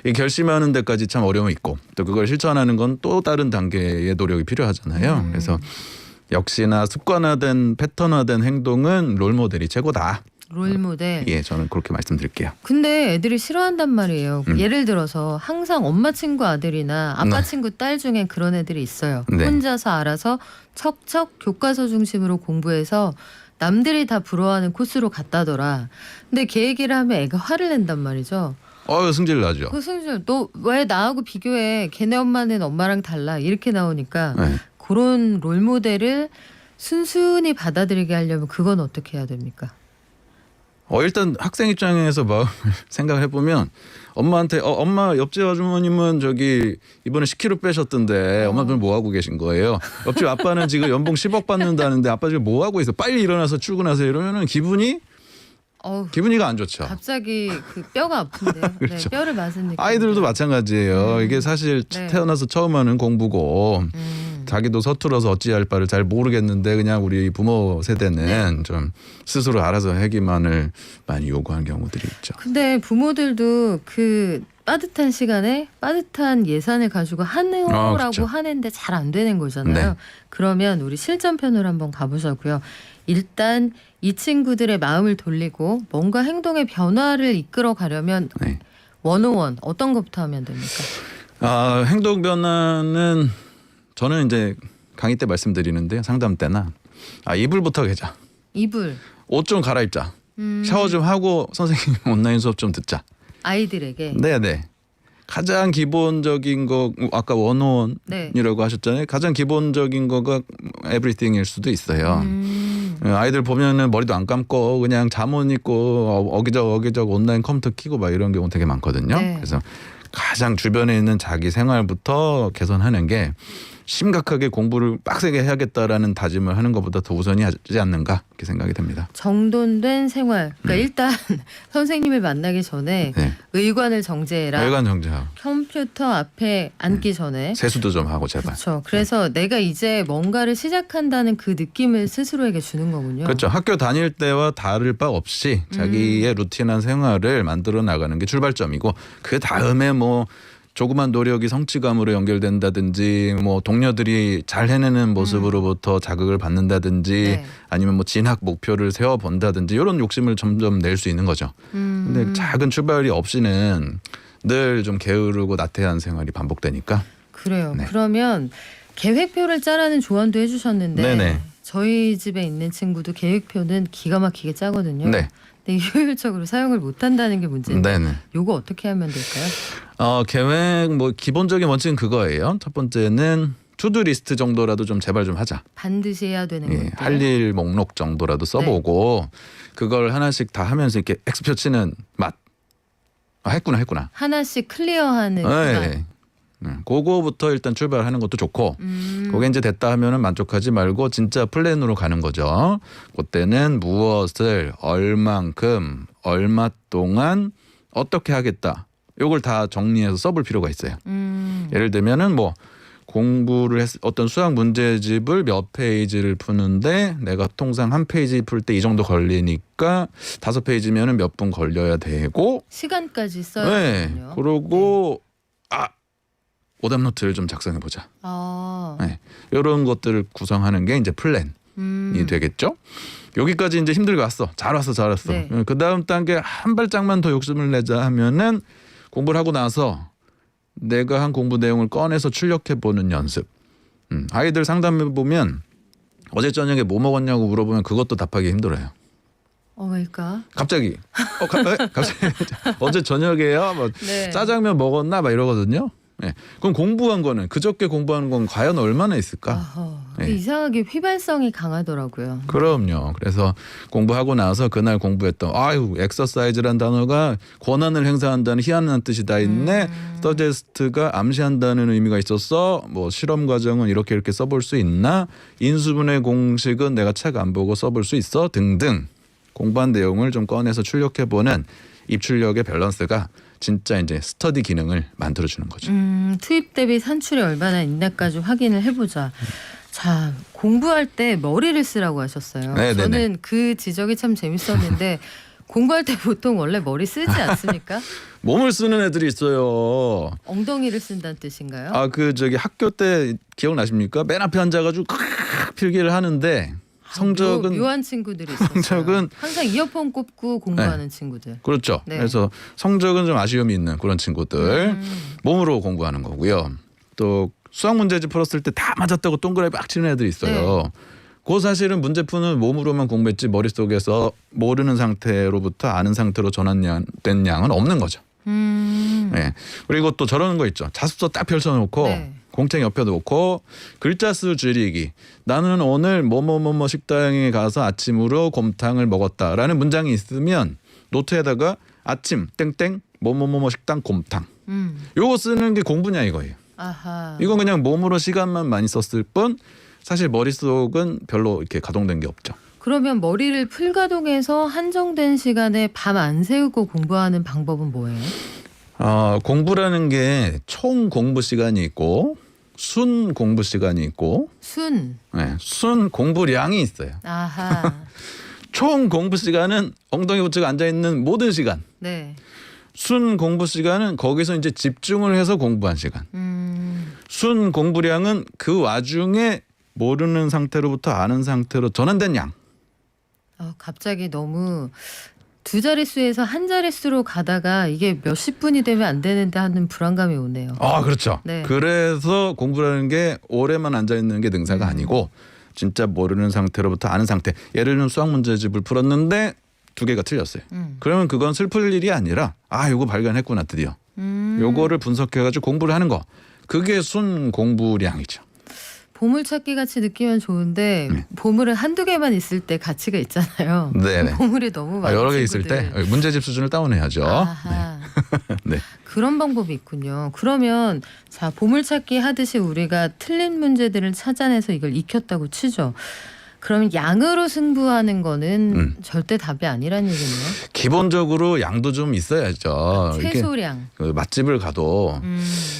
이 결심하는 데까지 참 어려움이 있고 또 그걸 실천하는 건 또 다른 단계의 노력이 필요하잖아요. 그래서 역시나 습관화된 패턴화된 행동은 롤모델이 최고다. 롤모델. 예, 저는 그렇게 말씀드릴게요. 근데 애들이 싫어한단 말이에요. 예를 들어서 항상 엄마 친구 아들이나 아빠 네. 친구 딸 중에 그런 애들이 있어요. 네. 혼자서 알아서 척척 교과서 중심으로 공부해서 남들이 다 부러워하는 코스로 갔다더라. 근데 걔 얘기를 하면 애가 화를 낸단 말이죠. 승질 나죠. 그 승질 너 왜 나하고 비교해? 걔네 엄마는 엄마랑 달라. 이렇게 나오니까 네. 그런 롤모델을 순순히 받아들이게 하려면 그건 어떻게 해야 됩니까? 일단 학생 입장에서 마음을 생각해 보면 엄마한테 엄마 옆집 아주머님은 저기 이번에 10kg 빼셨던데 엄마는 뭐 하고 계신 거예요? 옆집 아빠는 지금 연봉 10억 받는다는데 아빠 지금 뭐 하고 있어? 빨리 일어나서 출근하세요. 이러면은 기분이가 안 좋죠. 갑자기 그 뼈가 아픈데요. 그렇죠. 네, 뼈를 맞은 느낌. 아이들도 마찬가지예요. 이게 사실 네. 태어나서 처음 하는 공부고 자기도 서툴러서 어찌할 바를 잘 모르겠는데 그냥 우리 부모 세대는 좀 스스로 알아서 하기만을 많이 요구하는 경우들이 있죠. 근데 부모들도 그 빠듯한 시간에 빠듯한 예산을 가지고 하느라고 그렇죠. 하는데 잘 안 되는 거잖아요. 네. 그러면 우리 실전편으로 한번 가보자고요. 일단 이 친구들의 마음을 돌리고 뭔가 행동의 변화를 이끌어 가려면 네. 101 어떤 것부터 하면 됩니까? 행동 변화는 저는 이제 강의 때 말씀드리는데요. 상담 때나 이불부터 개자. 이불. 옷 좀 갈아입자. 샤워 좀 하고 선생님 온라인 수업 좀 듣자. 아이들에게. 네네. 가장 기본적인 거 아까 원어원이라고 네. 하셨잖아요. 가장 기본적인 거가 에브리띵일 수도 있어요. 아이들 보면은 머리도 안 감고 그냥 잠옷 입고 어기적 온라인 컴퓨터 키고 막 이런 경우 되게 많거든요. 네. 그래서 가장 주변에 있는 자기 생활부터 개선하는 게 심각하게 공부를 빡세게 해야겠다라는 다짐을 하는 것보다 더 우선이 하지 않는가 이렇게 생각이 됩니다. 정돈된 생활. 그러니까 일단 선생님을 만나기 전에 네. 의관을 정제해라. 외관 정제하고 컴퓨터 앞에 앉기 전에. 세수도 좀 하고 제발. 그렇죠. 그래서 내가 이제 뭔가를 시작한다는 그 느낌을 스스로에게 주는 거군요. 그렇죠. 학교 다닐 때와 다를 바 없이 자기의 루틴한 생활을 만들어 나가는 게 출발점이고 그 다음에 뭐 조그만 노력이 성취감으로 연결된다든지 뭐 동료들이 잘 해내는 모습으로부터 자극을 받는다든지 네. 아니면 뭐 진학 목표를 세워 본다든지 이런 욕심을 점점 낼 수 있는 거죠. 근데 작은 출발이 없이는 늘 좀 게으르고 나태한 생활이 반복되니까. 그래요. 네. 그러면 계획표를 짜라는 조언도 해주셨는데 네네. 저희 집에 있는 친구도 계획표는 기가 막히게 짜거든요. 네. 근데 효율적으로 사용을 못한다는 게 문제인데 네네. 요거 어떻게 하면 될까요? 계획 뭐 기본적인 원칙은 그거예요. 첫 번째는 투두 리스트 정도라도 좀 제발 좀 하자. 반드시 해야 되는 예, 것들. 할 일 목록 정도라도 써보고 그걸 하나씩 다 하면서 이렇게 X표 치는 맛. 아, 했구나. 하나씩 클리어하는 네. 그거부터 일단 출발하는 것도 좋고 그게 이제 됐다 하면은 만족하지 말고 진짜 플랜으로 가는 거죠. 그때는 무엇을 얼만큼 얼마 동안 어떻게 하겠다. 요걸 다 정리해서 써볼 필요가 있어요. 예를 들면은 뭐 공부를 어떤 수학 문제집을 몇 페이지를 푸는데 내가 통상 한 페이지 풀 때 이 정도 걸리니까 5페이지면은 몇 분 걸려야 되고 시간까지 써야 네. 되군요. 그러고 오답 노트를 좀 작성해 보자. 네. 이런 것들을 구성하는 게 이제 플랜이 되겠죠. 여기까지 이제 힘들게 왔어. 잘 왔어. 네. 그 다음 단계 한 발짝만 더 욕심을 내자 하면은 공부를 하고 나서 내가 한 공부 내용을 꺼내서 출력해 보는 연습. 아이들 상담해 보면 어제 저녁에 뭐 먹었냐고 물어보면 그것도 답하기 힘들어요. 왜일까? 갑자기 갑자기 어제 저녁에요. 뭐 네. 짜장면 먹었나 막 이러거든요. 네. 그럼 공부한 거는 그저께 공부한 건 과연 얼마나 있을까? 네. 이상하게 휘발성이 강하더라고요. 그럼요. 그래서 공부하고 나서 그날 공부했던 엑서사이즈란 단어가 권한을 행사한다는 희한한 뜻이 다 있네. 서제스트가 암시한다는 의미가 있었어. 뭐 실험 과정은 이렇게 써볼 수 있나? 인수분해 공식은 내가 책 안 보고 써볼 수 있어? 등등 공부한 내용을 좀 꺼내서 출력해보는 입출력의 밸런스가 진짜 이제 스터디 기능을 만들어주는 거죠. 투입 대비 산출이 얼마나 있나까지 확인을 해보자. 자, 공부할 때 머리를 쓰라고 하셨어요. 네네네. 저는 그 지적이 참 재밌었는데 공부할 때 보통 원래 머리 쓰지 않습니까? 몸을 쓰는 애들이 있어요. 엉덩이를 쓴다는 뜻인가요? 학교 때 기억나십니까? 맨 앞에 앉아가지고 필기를 하는데 성적은 묘한 친구들이 있었어요. 성적은 항상 이어폰 꼽고 공부하는 친구들. 그렇죠. 네. 그래서 성적은 좀 아쉬움이 있는 그런 친구들 몸으로 공부하는 거고요. 또 수학 문제집 풀었을 때 다 맞았다고 동그라미 막 치는 애들이 있어요. 네. 그 사실은 문제푸는 몸으로만 공부했지 머릿속에서 모르는 상태로부터 아는 상태로 전환된 양은 없는 거죠. 네. 그리고 또 저러는 거 있죠. 자습서 딱 펼쳐놓고 네. 공책 옆에 놓고 글자 수 줄이기. 나는 오늘 뭐뭐뭐뭐 식당에 가서 아침으로 곰탕을 먹었다라는 문장이 있으면 노트에다가 아침 땡땡 뭐뭐뭐뭐 식당 곰탕. 요거 쓰는 게 공부냐 이거예요. 아하. 이건 그냥 몸으로 시간만 많이 썼을 뿐 사실 머릿속은 별로 이렇게 가동된 게 없죠. 그러면 머리를 풀가동해서 한정된 시간에 밤 안 새우고 공부하는 방법은 뭐예요? 공부라는 게 총 공부 시간이 있고 순 공부 시간이 있고 순 공부량이 있어요. 아하. 총 공부 시간은 엉덩이 붙이고 앉아있는 모든 시간. 네. 순 공부 시간은 거기서 이제 집중을 해서 공부한 시간. 순 공부량은 그 와중에 모르는 상태로부터 아는 상태로 전환된 양. 갑자기 너무 두 자릿수에서 한 자릿수로 가다가 이게 몇십 분이 되면 안 되는데 하는 불안감이 오네요. 그렇죠. 네. 그래서 공부라는 게 오래만 앉아있는 게 능사가 아니고 진짜 모르는 상태로부터 아는 상태. 예를 들면 수학 문제집을 풀었는데 2개가 틀렸어요. 그러면 그건 슬플 일이 아니라 요거 발견했구나 드디어. 요거를 분석해가지고 공부를 하는 거. 그게 순 공부량이죠. 보물찾기 같이 느끼면 좋은데 보물은 한두 개만 있을 때 가치가 있잖아요. 네네. 보물이 너무 많은 여러 개 있을 친구들. 때 문제집 수준을 다운해야죠. 아하. 네. 그런 방법이 있군요. 그러면 자 보물찾기 하듯이 우리가 틀린 문제들을 찾아내서 이걸 익혔다고 치죠. 그러면 양으로 승부하는 거는 절대 답이 아니란 얘기네요. 기본적으로 양도 좀 있어야죠. 이렇게 최소량. 그 맛집을 가도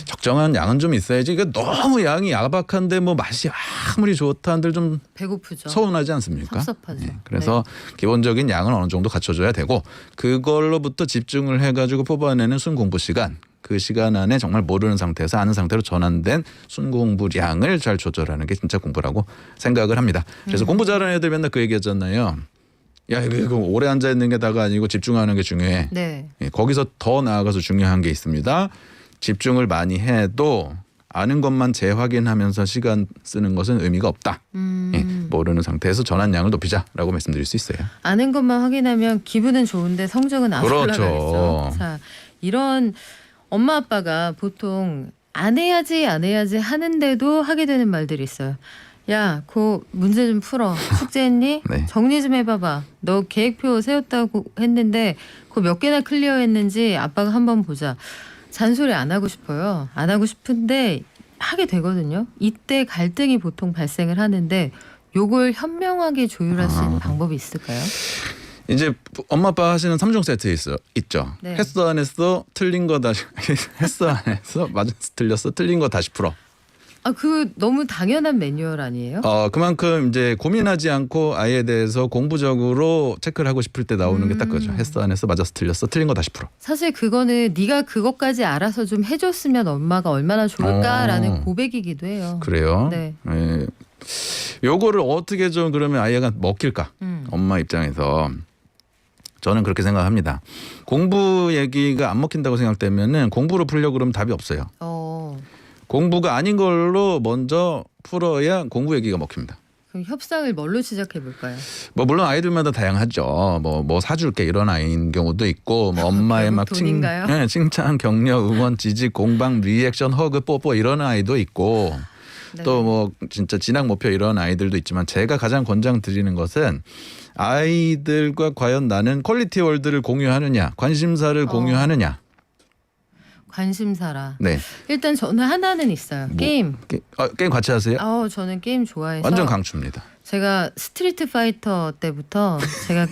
적정한 양은 좀 있어야지. 이게 너무 양이 야박한데 뭐 맛이 아무리 좋다 한들 좀 배고프죠. 서운하지 않습니까? 섭섭하죠. 그래서 기본적인 양은 어느 정도 갖춰줘야 되고 그걸로부터 집중을 해가지고 뽑아내는 순공부 시간. 그 시간 안에 정말 모르는 상태에서 아는 상태로 전환된 순공부량을 잘 조절하는 게 진짜 공부라고 생각을 합니다. 그래서 공부 잘하는 애들 맨날 그 얘기하잖아요. 야 이거 오래 앉아 있는 게 다가 아니고 집중하는 게 중요해. 네. 거기서 더 나아가서 중요한 게 있습니다. 집중을 많이 해도 아는 것만 재확인하면서 시간 쓰는 것은 의미가 없다. 모르는 상태에서 전환량을 높이자라고 말씀드릴 수 있어요. 아는 것만 확인하면 기분은 좋은데 성적은 안 그렇죠. 올라가죠. 자, 이런 엄마 아빠가 보통 안 해야지 하는데도 하게 되는 말들이 있어요. 야, 그 문제 좀 풀어. 숙제했니? 네. 정리 좀 해봐봐. 너 계획표 세웠다고 했는데 그 몇 개나 클리어했는지 아빠가 한번 보자. 잔소리 안 하고 싶어요. 안 하고 싶은데 하게 되거든요. 이때 갈등이 보통 발생을 하는데 요걸 현명하게 조율할 수 있는 방법이 있을까요? 이제 엄마 아빠 하시는 3종 세트 있죠. 네. 했어 안 했어 틀린 거 다시 했어 안 했어 맞았어 틀렸어 틀린 거 다시 풀어. 아, 그 너무 당연한 매뉴얼 아니에요? 그만큼 이제 고민하지 않고 아이에 대해서 공부적으로 체크를 하고 싶을 때 나오는 게 딱 그거죠. 했어 안 했어 맞았어 틀렸어 틀린 거 다시 풀어. 사실 그거는 네가 그것까지 알아서 좀 해줬으면 엄마가 얼마나 좋을까라는 고백이기도 해요. 그래요? 네. 요거를 어떻게 좀 그러면 아이가 먹힐까? 엄마 입장에서 저는 그렇게 생각합니다. 공부 얘기가 안 먹힌다고 생각되면은 공부로 풀려고 그러면 답이 없어요. 공부가 아닌 걸로 먼저 풀어야 공부 얘기가 먹힙니다. 그럼 협상을 뭘로 시작해 볼까요? 뭐 물론 아이들마다 다양하죠. 뭐 사줄게 이런 아이인 경우도 있고 뭐 엄마의 막 칭찬, 격려, 응원, 지지, 공방, 리액션, 허그, 뽀뽀 이런 아이도 있고 네. 또 뭐 진짜 진학 목표 이런 아이들도 있지만 제가 가장 권장드리는 것은 아이들과 과연 나는 퀄리티 월드를 공유하느냐, 관심사를 공유하느냐. 관심사라. 네. 일단 저는 하나는 있어요. 게임. 게임 같이 하세요? 저는 게임 좋아해서. 완전 강추입니다. 제가 스트리트 파이터 때부터 제가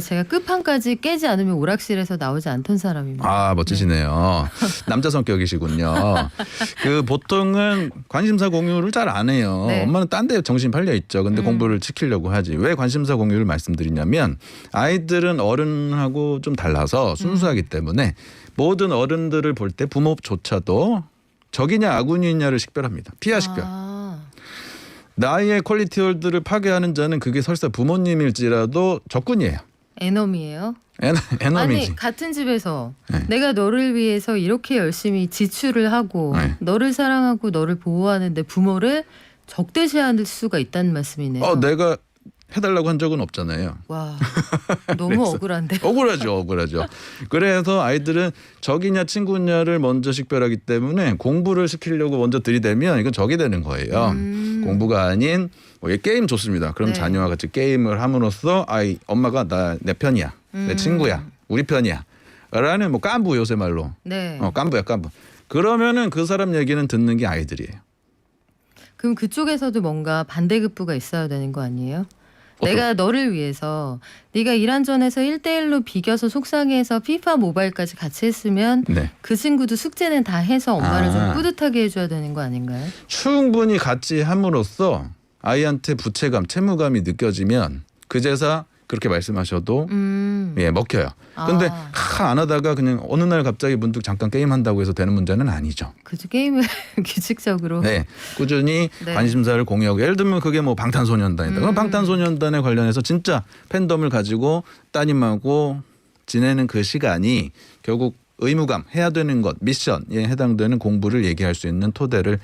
제가 끝판까지 깨지 않으면 오락실에서 나오지 않던 사람입니다. 아 멋지시네요. 남자 성격이시군요. 그 보통은 관심사 공유를 잘 안 해요. 네. 엄마는 딴 데 정신 팔려 있죠. 근데 공부를 지키려고 하지. 왜 관심사 공유를 말씀드리냐면 아이들은 어른하고 좀 달라서 순수하기 때문에 모든 어른들을 볼 때 부모조차도 적이냐 아군이냐를 식별합니다. 피하 식별. 나의 퀄리티 월드를 파괴하는 자는 그게 설사 부모님일지라도 적군이에요. 에너미예요? 에너미지. 아니 같은 집에서 내가 너를 위해서 이렇게 열심히 지출을 하고 너를 사랑하고 너를 보호하는데 부모를 적대시할 수가 있다는 말씀이네요. 내가 해달라고 한 적은 없잖아요. 와, 너무 억울한데. 억울하죠. 그래서 아이들은 적이냐 친구냐를 먼저 식별하기 때문에 공부를 시키려고 먼저 들이대면 이건 적이 되는 거예요. 공부가 아닌 게임 좋습니다. 그럼 자녀와 같이 게임을 함으로써 엄마가 내 편이야, 내 친구야, 우리 편이야. 라는 뭐 깐부 요새 말로. 네. 깐부야 깐부. 그러면은 그 사람 얘기는 듣는 게 아이들이에요. 그럼 그쪽에서도 뭔가 반대급부가 있어야 되는 거 아니에요? 내가 너를 위해서 네가 이란전에서 1대1로 비겨서 속상해서 피파 모바일까지 같이 했으면 그 친구도 숙제는 다 해서 엄마를 좀 뿌듯하게 해줘야 되는 거 아닌가요? 충분히 같이 함으로써 아이한테 부채감, 채무감이 느껴지면 그제서 그렇게 말씀하셔도 먹혀요. 근데 안 하다가 그냥 어느 날 갑자기 문득 잠깐 게임한다고 해서 되는 문제는 아니죠. 그죠. 게임을 규칙적으로. 네. 꾸준히 관심사를 공유하고 예를 들면 그게 뭐 방탄소년단이다. 그럼 방탄소년단에 관련해서 진짜 팬덤을 가지고 따님하고 지내는 그 시간이 결국 의무감, 해야 되는 것, 미션에 해당되는 공부를 얘기할 수 있는 토대를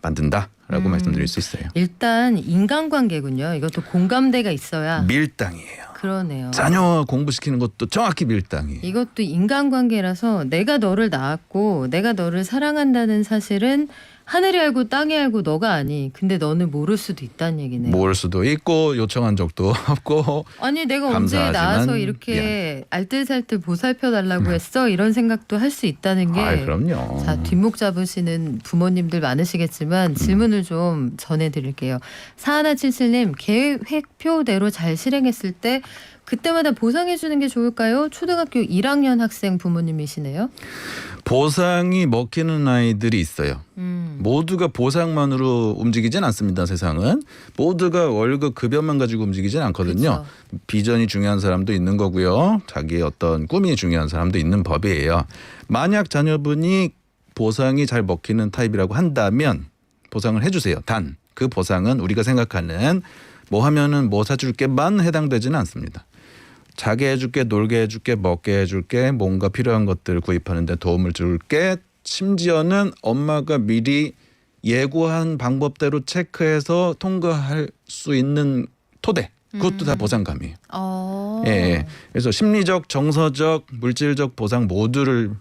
만든다. 라고 말씀드릴 수 있어요. 일단 인간관계군요. 이것도 공감대가 있어야. 밀당이에요. 그러네요. 자녀 공부시키는 것도 정확히 밀당이에요. 이것도 인간관계라서 내가 너를 낳았고 내가 너를 사랑한다는 사실은 하늘이 알고 땅이 알고 너가 아니. 근데 너는 모를 수도 있다는 얘기네요. 모를 수도 있고 요청한 적도 없고. 아니 내가 언제 감사하지만 나와서 이렇게 알뜰살뜰 보살펴달라고 했어? 이런 생각도 할 수 있다는 게. 아, 그럼요. 자, 뒷목 잡으시는 부모님들 많으시겠지만 질문을 좀 전해드릴게요. 4177님, 계획표대로 잘 실행했을 때 그때마다 보상해 주는 게 좋을까요? 초등학교 1학년 학생 부모님이시네요. 보상이 먹히는 아이들이 있어요. 모두가 보상만으로 움직이진 않습니다. 세상은 모두가 월급 급여만 가지고 움직이진 않거든요. 그쵸. 비전이 중요한 사람도 있는 거고요. 자기의 어떤 꿈이 중요한 사람도 있는 법이에요. 만약 자녀분이 보상이 잘 먹히는 타입이라고 한다면 보상을 해주세요. 단 그 보상은 우리가 생각하는 뭐 하면은 뭐 사줄게만 해당되지는 않습니다. 자게 해줄게, 놀게 해줄게, 먹게 해줄게, 뭔가 필요한 것들 구입하는 데 도움을 줄게, 심지어는 엄마가 미리 예고한 방법대로 체크해서 통과할 수 있는 토대, 그것도 다 보상감이에요. 예. 그래서 심리적, 정서적, 물질적 보상 모두를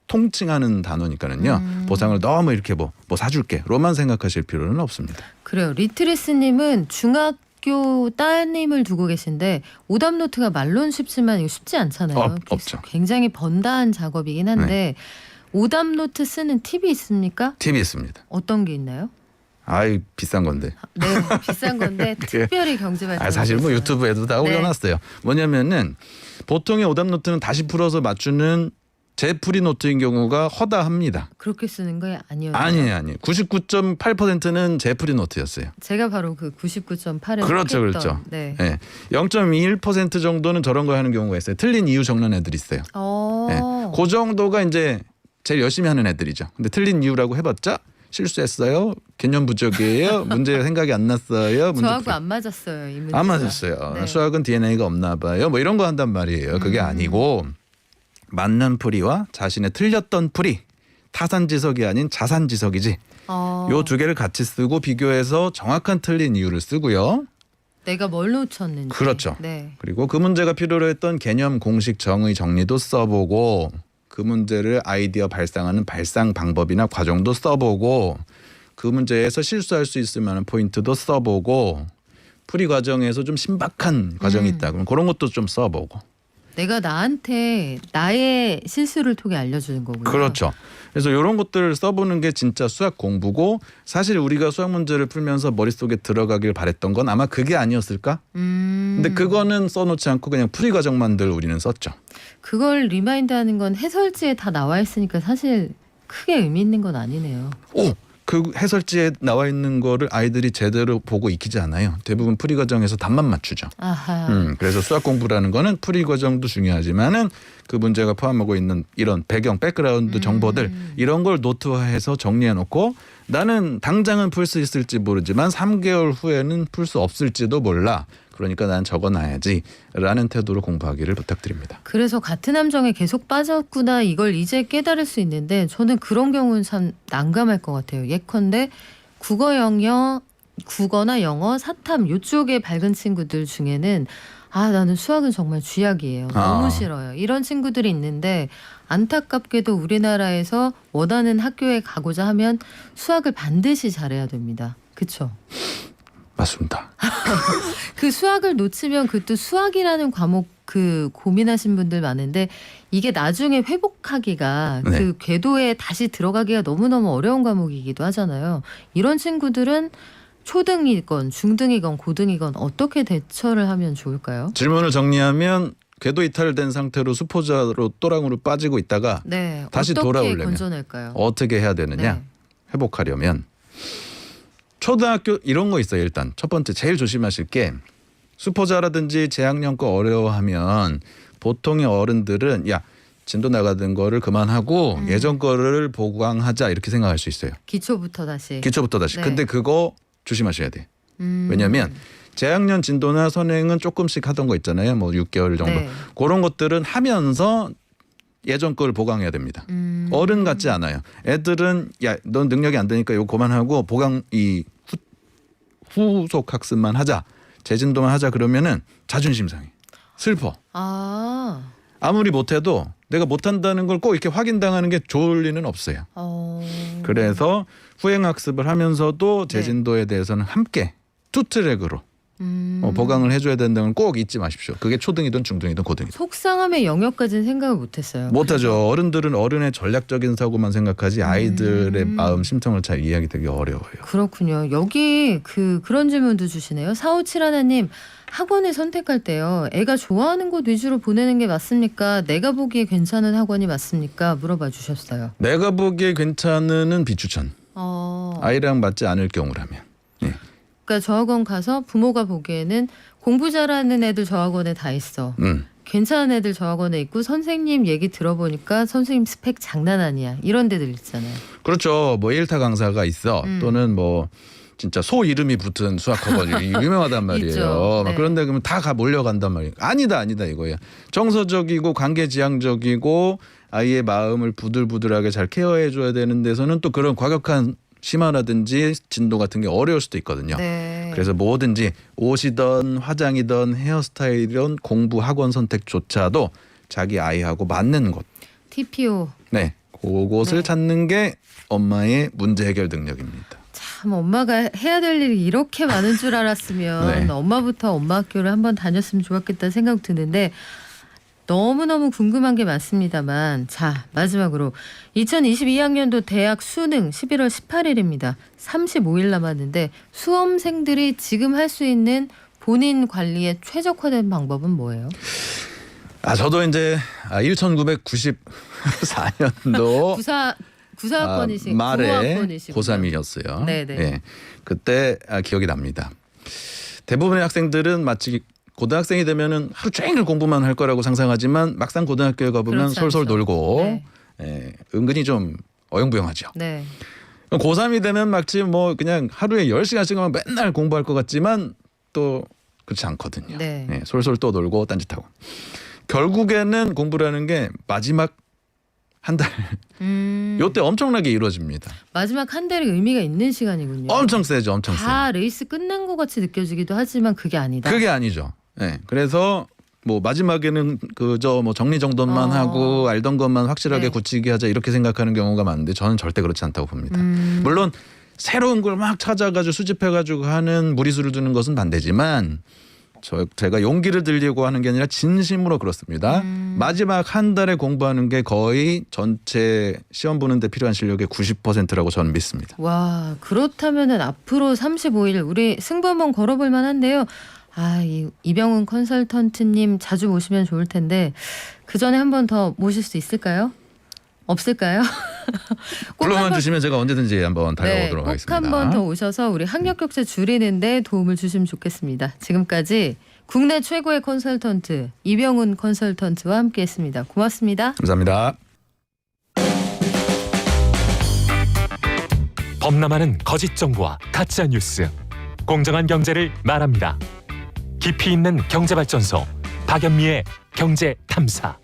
통칭하는 단어니까는요. 보상을 너무 이렇게 뭐 사줄게로만 생각하실 필요는 없습니다. 그래요. 리트리스님은 중학교 따님을 두고 계신데 오답노트가 말로는 쉽지만 이거 쉽지 않잖아요. 없죠. 굉장히 번다한 작업이긴 한데 오답노트 쓰는 팁이 있습니까? 팁이 있습니다. 어떤 게 있나요? 아이 비싼 건데. 네, 비싼 건데 특별히 경제발전. 사실 뭐 유튜브에도 다 올려놨어요. 뭐냐면은 보통의 오답노트는 다시 풀어서 맞추는 재풀이 노트인 경우가 허다합니다. 그렇게 쓰는 거 아니에요? 아니에요. 99.8%는 재풀이 노트였어요. 제가 바로 그 99.8을 그렇죠. 네. 네. 0.21% 정도는 저런 거 하는 경우가 있어요. 틀린 이유 적는 애들이 있어요. 네. 그 정도가 이제 제일 열심히 하는 애들이죠. 근데 틀린 이유라고 해봤자 실수했어요. 개념 부족이에요. 문제 생각이 안 났어요. 저하고 안 맞았어요. 이 문제가. 안 맞았어요. 네. 수학은 DNA가 없나 봐요. 뭐 이런 거 한단 말이에요. 그게 아니고 맞는 풀이와 자신의 틀렸던 풀이, 타산지석이 아닌 자산지석이지. 요 두 개를 같이 쓰고 비교해서 정확한 틀린 이유를 쓰고요. 내가 뭘 놓쳤는지. 그렇죠. 네. 그리고 그 문제가 필요로 했던 개념, 공식, 정의, 정리도 써보고 그 문제를 아이디어 발상하는 발상 방법이나 과정도 써보고 그 문제에서 실수할 수 있을 만한 포인트도 써보고 풀이 과정에서 좀 신박한 과정이 있다 그러면 그런 것도 좀 써보고. 내가 나한테 나의 실수를 통해 알려주는 거군요. 그렇죠. 그래서 이런 것들을 써보는 게 진짜 수학 공부고 사실 우리가 수학 문제를 풀면서 머릿속에 들어가길 바랬던 건 아마 그게 아니었을까? 근데 그거는 써놓지 않고 그냥 풀이 과정만들 우리는 썼죠. 그걸 리마인드하는 건 해설지에 다 나와 있으니까 사실 크게 의미 있는 건 아니네요. 그 해설지에 나와 있는 거를 아이들이 제대로 보고 익히지 않아요. 대부분 풀이 과정에서 답만 맞추죠. 아하. 그래서 수학 공부라는 거는 풀이 과정도 중요하지만은 그 문제가 포함하고 있는 이런 배경, 백그라운드 정보들 이런 걸 노트화해서 정리해 놓고 나는 당장은 풀 수 있을지 모르지만 3개월 후에는 풀 수 없을지도 몰라. 그러니까 난 적어놔야지 라는 태도로 공부하기를 부탁드립니다. 그래서 같은 함정에 계속 빠졌구나 이걸 이제 깨달을 수 있는데 저는 그런 경우는 참 난감할 것 같아요. 예컨대 국어나 영어, 사탐 요쪽에 밝은 친구들 중에는 나는 수학은 정말 쥐약이에요. 너무 싫어요. 이런 친구들이 있는데 안타깝게도 우리나라에서 원하는 학교에 가고자 하면 수학을 반드시 잘해야 됩니다. 그렇죠? 맞습니다. 그 수학을 놓치면 그 또 수학이라는 과목 그 고민하신 분들 많은데 이게 나중에 회복하기가 네. 그 궤도에 다시 들어가기가 너무너무 어려운 과목이기도 하잖아요. 이런 친구들은 초등이건 중등이건 고등이건 어떻게 대처를 하면 좋을까요? 질문을 정리하면 궤도 이탈된 상태로 수포자로 또랑으로 빠지고 있다가 네, 다시 어떻게 돌아오려면 건져낼까요? 어떻게 해야 되느냐? 네. 회복하려면 초등학교 이런 거 있어요. 일단 첫 번째 제일 조심하실 게 수포자라든지 재학년 거 어려워하면 보통의 어른들은 야 진도 나가던 거를 그만하고 예전 거를 보강하자 이렇게 생각할 수 있어요. 기초부터 다시. 네. 근데 그거 조심하셔야 돼. 왜냐하면 재학년 진도나 선행은 조금씩 하던 거 있잖아요. 뭐 6개월 정도. 네. 그런 것들은 하면서 예전 걸 보강해야 됩니다. 어른 같지 않아요. 애들은 야, 넌 능력이 안 되니까 이거 그만하고 후속 학습만 하자. 재진도만 하자 그러면은 자존심 상해. 슬퍼. 아무리 못해도 내가 못한다는 걸 꼭 이렇게 확인당하는 게 좋을 리는 없어요. 그래서 후행학습을 하면서도 재진도에 대해서는 함께 투 트랙으로 보강을 해줘야 된다는 걸 꼭 잊지 마십시오. 그게 초등이든 중등이든 고등이든. 속상함의 영역까지는 생각을 못했어요. 못하죠. 어른들은 어른의 전략적인 사고만 생각하지 아이들의 마음 심정을 잘 이해하기 되게 어려워요. 그렇군요. 여기 그런 질문도 주시네요. 4571님 학원을 선택할 때요. 애가 좋아하는 곳 위주로 보내는 게 맞습니까? 내가 보기에 괜찮은 학원이 맞습니까? 물어봐 주셨어요. 내가 보기에 괜찮은 비추천. 아이랑 맞지 않을 경우라면. 네. 그러니까 저 학원 가서 부모가 보기에는 공부 잘하는 애들 저 학원에 다 있어. 괜찮은 애들 저 학원에 있고 선생님 얘기 들어보니까 선생님 스펙 장난 아니야. 이런 데들 있잖아요. 그렇죠. 뭐 1타 강사가 있어. 또는 뭐 진짜 소 이름이 붙은 수학학원이 유명하단 말이에요. 네. 그런데 그러면 다 몰려간단 말이에요. 아니다 이거예요. 정서적이고 관계지향적이고 아이의 마음을 부들부들하게 잘 케어해줘야 되는 데서는 또 그런 과격한 심화라든지 진도 같은 게 어려울 수도 있거든요. 네. 그래서 뭐든지 옷이든 화장이든 헤어스타일이든 공부 학원 선택조차도 자기 아이하고 맞는 곳. TPO. 네, 그곳을 찾는 게 엄마의 문제 해결 능력입니다. 참 엄마가 해야 될 일이 이렇게 많은 줄 알았으면 엄마부터 엄마 학교를 한번 다녔으면 좋았겠다 생각 드는데 너무너무 궁금한 게 많습니다만 자 마지막으로 2022학년도 대학 수능 11월 18일입니다. 35일 남았는데 수험생들이 지금 할 수 있는 본인 관리에 최적화된 방법은 뭐예요? 저도 이제 1994년도 구사학번이신 말에 고학번이시군요. 고3이었어요. 네네. 예, 그때 기억이 납니다. 대부분의 학생들은 마치 고등학생이 되면은 하루 종일 공부만 할 거라고 상상하지만 막상 고등학교에 가보면 그렇지 솔솔 않죠. 놀고 네. 은근히 좀 어영부영하죠. 네. 고3이 되면 마치 뭐 그냥 하루에 10시간씩만 맨날 공부할 것 같지만 또 그렇지 않거든요. 네. 예, 솔솔 또 놀고 딴짓하고. 결국에는 공부라는 게 마지막 한 달. 요때 엄청나게 이루어집니다. 마지막 한 달이 의미가 있는 시간이군요. 엄청 세죠. 엄청 세. 다 레이스 끝난 것 같이 느껴지기도 하지만 그게 아니다. 그게 아니죠. 네. 그래서 뭐 마지막에는 그저 뭐 정리정돈만 하고 알던 것만 확실하게 굳히게 하자 이렇게 생각하는 경우가 많은데 저는 절대 그렇지 않다고 봅니다. 물론 새로운 걸 막 찾아가지고 수집해가지고 하는 무리수를 두는 것은 반대지만 제가 용기를 들려고 하는 게 아니라 진심으로 그렇습니다. 마지막 한 달에 공부하는 게 거의 전체 시험 보는 데 필요한 실력의 90%라고 저는 믿습니다. 와, 그렇다면은 앞으로 35일 우리 승부 한번 걸어볼 만한데요. 이병훈 컨설턴트님 자주 모시면 좋을 텐데 그 전에 한 번 더 모실 수 있을까요? 없을까요? 불러만 주시면 제가 언제든지 한번 다가오도록 하겠습니다. 꼭 한 번 더 오셔서 우리 학력 격차 줄이는 데 도움을 주시면 좋겠습니다. 지금까지 국내 최고의 컨설턴트 이병훈 컨설턴트와 함께했습니다. 고맙습니다. 감사합니다. 범람하는 거짓 정보와 가짜 뉴스, 공정한 경제를 말합니다. 깊이 있는 경제발전소 박연미의 경제탐사.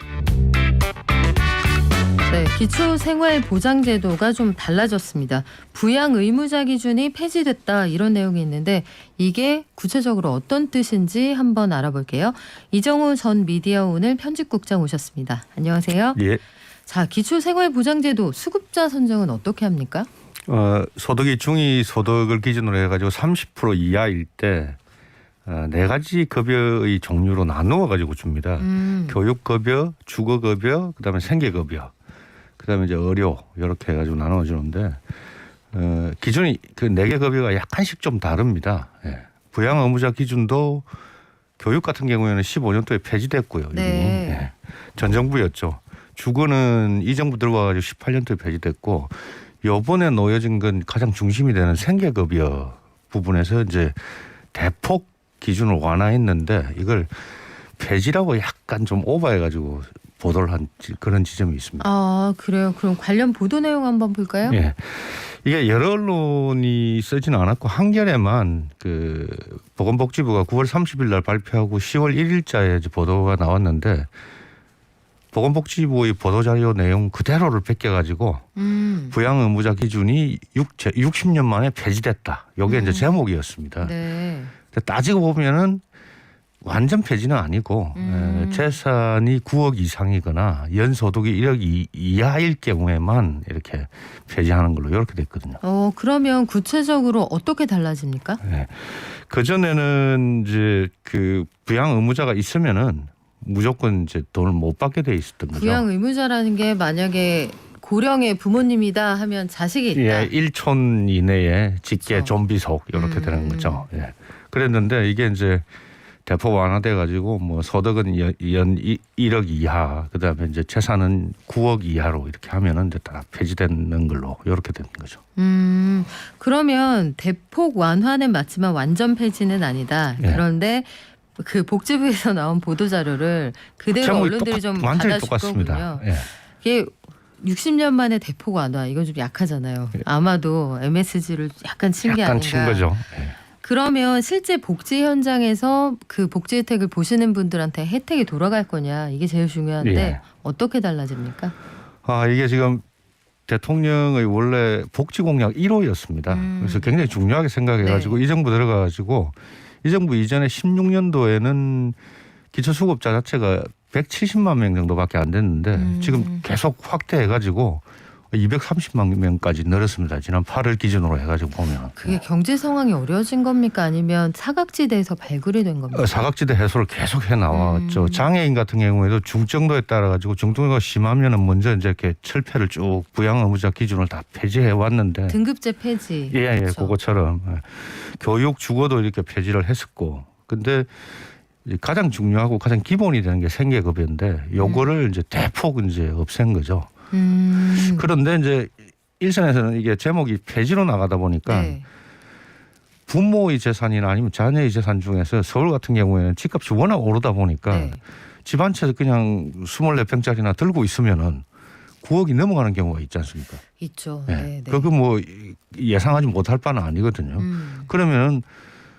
네, 기초생활보장제도가 좀 달라졌습니다. 부양 의무자 기준이 폐지됐다 이런 내용이 있는데 이게 구체적으로 어떤 뜻인지 한번 알아볼게요. 이정우 전 미디어오늘 편집국장 오셨습니다. 안녕하세요. 예. 자, 기초생활보장제도 수급자 선정은 어떻게 합니까? 소득이 중위소득을 기준으로 해가지고 30% 이하일 때 4가지 급여의 종류로 나누어 가지고 줍니다. 교육급여, 주거급여, 그다음에 생계급여. 그다음에 이제 의료 이렇게 해가지고 나눠 주는데 기준이 그 4개 급여가 약간씩 좀 다릅니다. 예. 부양 의무자 기준도 교육 같은 경우에는 15년도에 폐지됐고요. 네. 예. 전 정부였죠. 주거는 이 정부 들어와가지고 18년도에 폐지됐고 이번에 놓여진 건 가장 중심이 되는 생계급여 부분에서 이제 대폭 기준을 완화했는데 이걸 폐지라고 약간 좀 오버해가지고 보도를 한 그런 지점이 있습니다. 아, 그래요. 그럼 관련 보도 내용 한번 볼까요? 예. 이게 여러 언론이 쓰지는 않았고 한겨레만 그 보건복지부가 9월 30일 날 발표하고 10월 1일자에 보도가 나왔는데 보건복지부의 보도자료 내용 그대로를 베껴가지고 부양 의무자 기준이 60년 만에 폐지됐다. 이게 이제 제목이었습니다. 네. 따지고 보면은 완전 폐지는 아니고 재산이 9억 이상이거나 연소득이 1억 이하일 경우에만 이렇게 폐지하는 걸로 이렇게 됐거든요. 그러면 구체적으로 어떻게 달라집니까? 네. 그전에는 이제 그 부양 의무자가 있으면은 무조건 이제 돈을 못 받게 돼 있었던 거죠. 부양 의무자라는 게 만약에 고령의 부모님이다 하면 자식이 있다. 예, 1촌 이내에 직계 그렇죠. 좀비속 이렇게 되는 거죠. 예. 그랬는데 이게 이제 대폭 완화돼 가지고 뭐 소득은 연 1억 이하, 그다음에 이제 재산은 9억 이하로 이렇게 하면은 이제 다 폐지되는 걸로 이렇게 되는 거죠. 그러면 대폭 완화는 맞지만 완전 폐지는 아니다. 예. 그런데 그 복지부에서 나온 보도 자료를 그대로 언론들이 좀 완전히 받아줄 똑같습니다. 거군요. 예. 이게 60년 만에 대폭 완화 이건 좀 약하잖아요. 아마도 MSG를 약간 친 게 아닌가. 약간 친 거죠. 예. 그러면 실제 복지 현장에서 그 복지 혜택을 보시는 분들한테 혜택이 돌아갈 거냐 이게 제일 중요한데 예. 어떻게 달라집니까? 이게 지금 대통령의 원래 복지 공약 1호였습니다. 그래서 굉장히 중요하게 생각해가지고 네. 이 정부 들어가가지고 이 정부 이전에 16년도에는 기초수급자 자체가 170만 명 정도밖에 안 됐는데 지금 계속 확대해가지고 230만 명까지 늘었습니다. 지난 8월 기준으로 해가지고 보면. 그게 경제 상황이 어려워진 겁니까? 아니면 사각지대에서 발굴이 된 겁니까? 사각지대 해소를 계속 해 나왔죠. 장애인 같은 경우에도 중증도에 따라 가지고 중증도가 심하면은 먼저 이제 이렇게 철폐를 쭉 부양 의무자 기준을 다 폐지해 왔는데. 등급제 폐지. 예, 그렇죠. 그것처럼 교육 주거도 이렇게 폐지를 했었고. 근데 가장 중요하고 가장 기본이 되는 게 생계급여인데 요거를 이제 대폭 이제 없앤 거죠. 그런데 이제 일선에서는 이게 제목이 폐지로 나가다 보니까 네. 부모의 재산이나 아니면 자녀의 재산 중에서 서울 같은 경우에는 집값이 워낙 오르다 보니까 네. 집 한 채 그냥 24평짜리나 들고 있으면은 9억이 넘어가는 경우가 있지 않습니까? 있죠. 네. 네, 네. 그거 뭐 예상하지 못할 바는 아니거든요. 그러면은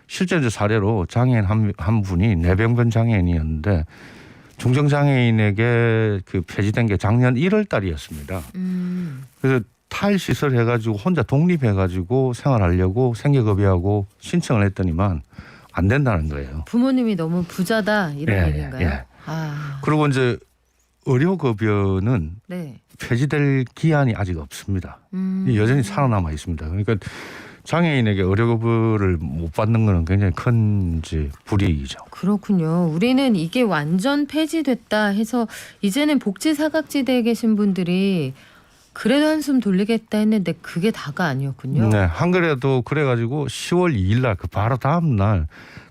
실제 이제 사례로 장애인 한 분이 뇌병변 장애인이었는데 중증장애인에게 그 폐지된 게 작년 1월 달이었습니다. 그래서 탈시설 해가지고 혼자 독립해가지고 생활하려고 생계급여하고 신청을 했더니만 안 된다는 거예요. 부모님이 너무 부자다 이런 예, 얘기인가요? 예. 아, 그리고 이제 의료급여는 네. 폐지될 기한이 아직 없습니다. 여전히 살아남아 있습니다. 그러니까 장애인에게 의료급여를 못 받는 거는 굉장히 큰 이제 불이익이죠. 그렇군요. 우리는 이게 완전 폐지됐다 해서 이제는 복지 사각지대에 계신 분들이 그래도 한숨 돌리겠다 했는데 그게 다가 아니었군요. 네, 한겨레도 그래가지고 10월 2일 날 그 바로 다음 날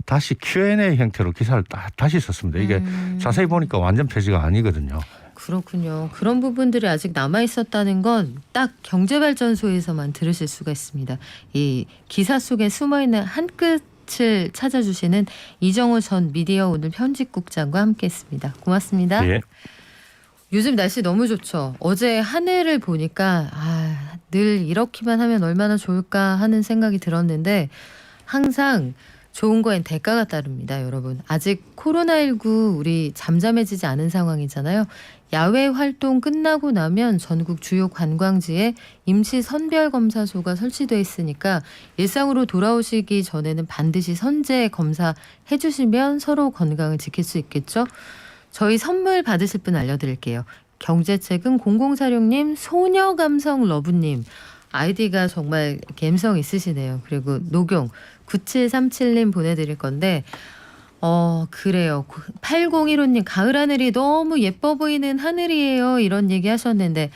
다시 Q&A 형태로 기사를 다시 썼습니다. 이게 자세히 보니까 완전 폐지가 아니거든요. 그렇군요. 그런 부분들이 아직 남아 있었다는 건 딱 경제발전소에서만 들으실 수가 있습니다. 이 기사 속에 숨어 있는 한 끝을 찾아주시는 이정우 전 미디어 오늘 편집국장과 함께했습니다. 고맙습니다. 예. 요즘 날씨 너무 좋죠. 어제 하늘을 보니까 늘 이렇게만 하면 얼마나 좋을까 하는 생각이 들었는데 항상 좋은 거엔 대가가 따릅니다, 여러분. 아직 코로나19 우리 잠잠해지지 않은 상황이잖아요. 야외 활동 끝나고 나면 전국 주요 관광지에 임시 선별검사소가 설치되어 있으니까 일상으로 돌아오시기 전에는 반드시 선제 검사해 주시면 서로 건강을 지킬 수 있겠죠. 저희 선물 받으실 분 알려드릴게요. 경제책은 0046님, 소녀감성 러브님. 아이디가 정말 감성 있으시네요. 그리고 녹용 9737님 보내드릴 건데 그래요. 8015님 가을 하늘이 너무 예뻐 보이는 하늘이에요. 이런 얘기 하셨는데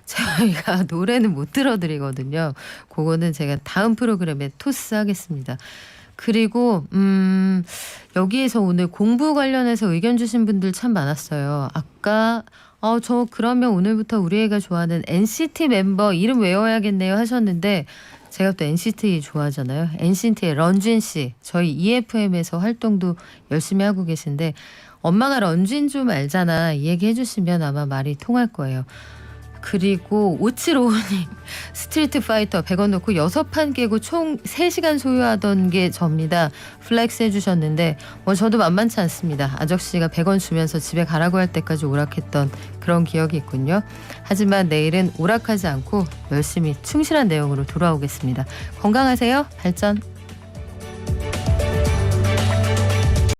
저희가 노래는 못 들어드리거든요. 그거는 제가 다음 프로그램에 토스하겠습니다. 그리고 여기에서 오늘 공부 관련해서 의견 주신 분들 참 많았어요. 아까 저 그러면 오늘부터 우리 애가 좋아하는 NCT 멤버 이름 외워야겠네요 하셨는데 제가 또 NCT 좋아하잖아요. NCT의 런쥔 씨 저희 EFM에서 활동도 열심히 하고 계신데 엄마가 런쥔 좀 알잖아 이 얘기 해주시면 아마 말이 통할 거예요. 그리고 5755님 스트리트 파이터 100원 넣고 6판 깨고 총 3시간 소요하던 게 접니다. 플렉스 해주셨는데 저도 만만치 않습니다. 아저씨가 100원 주면서 집에 가라고 할 때까지 오락했던 그런 기억이 있군요. 하지만 내일은 오락하지 않고 열심히 충실한 내용으로 돌아오겠습니다. 건강하세요. 발전.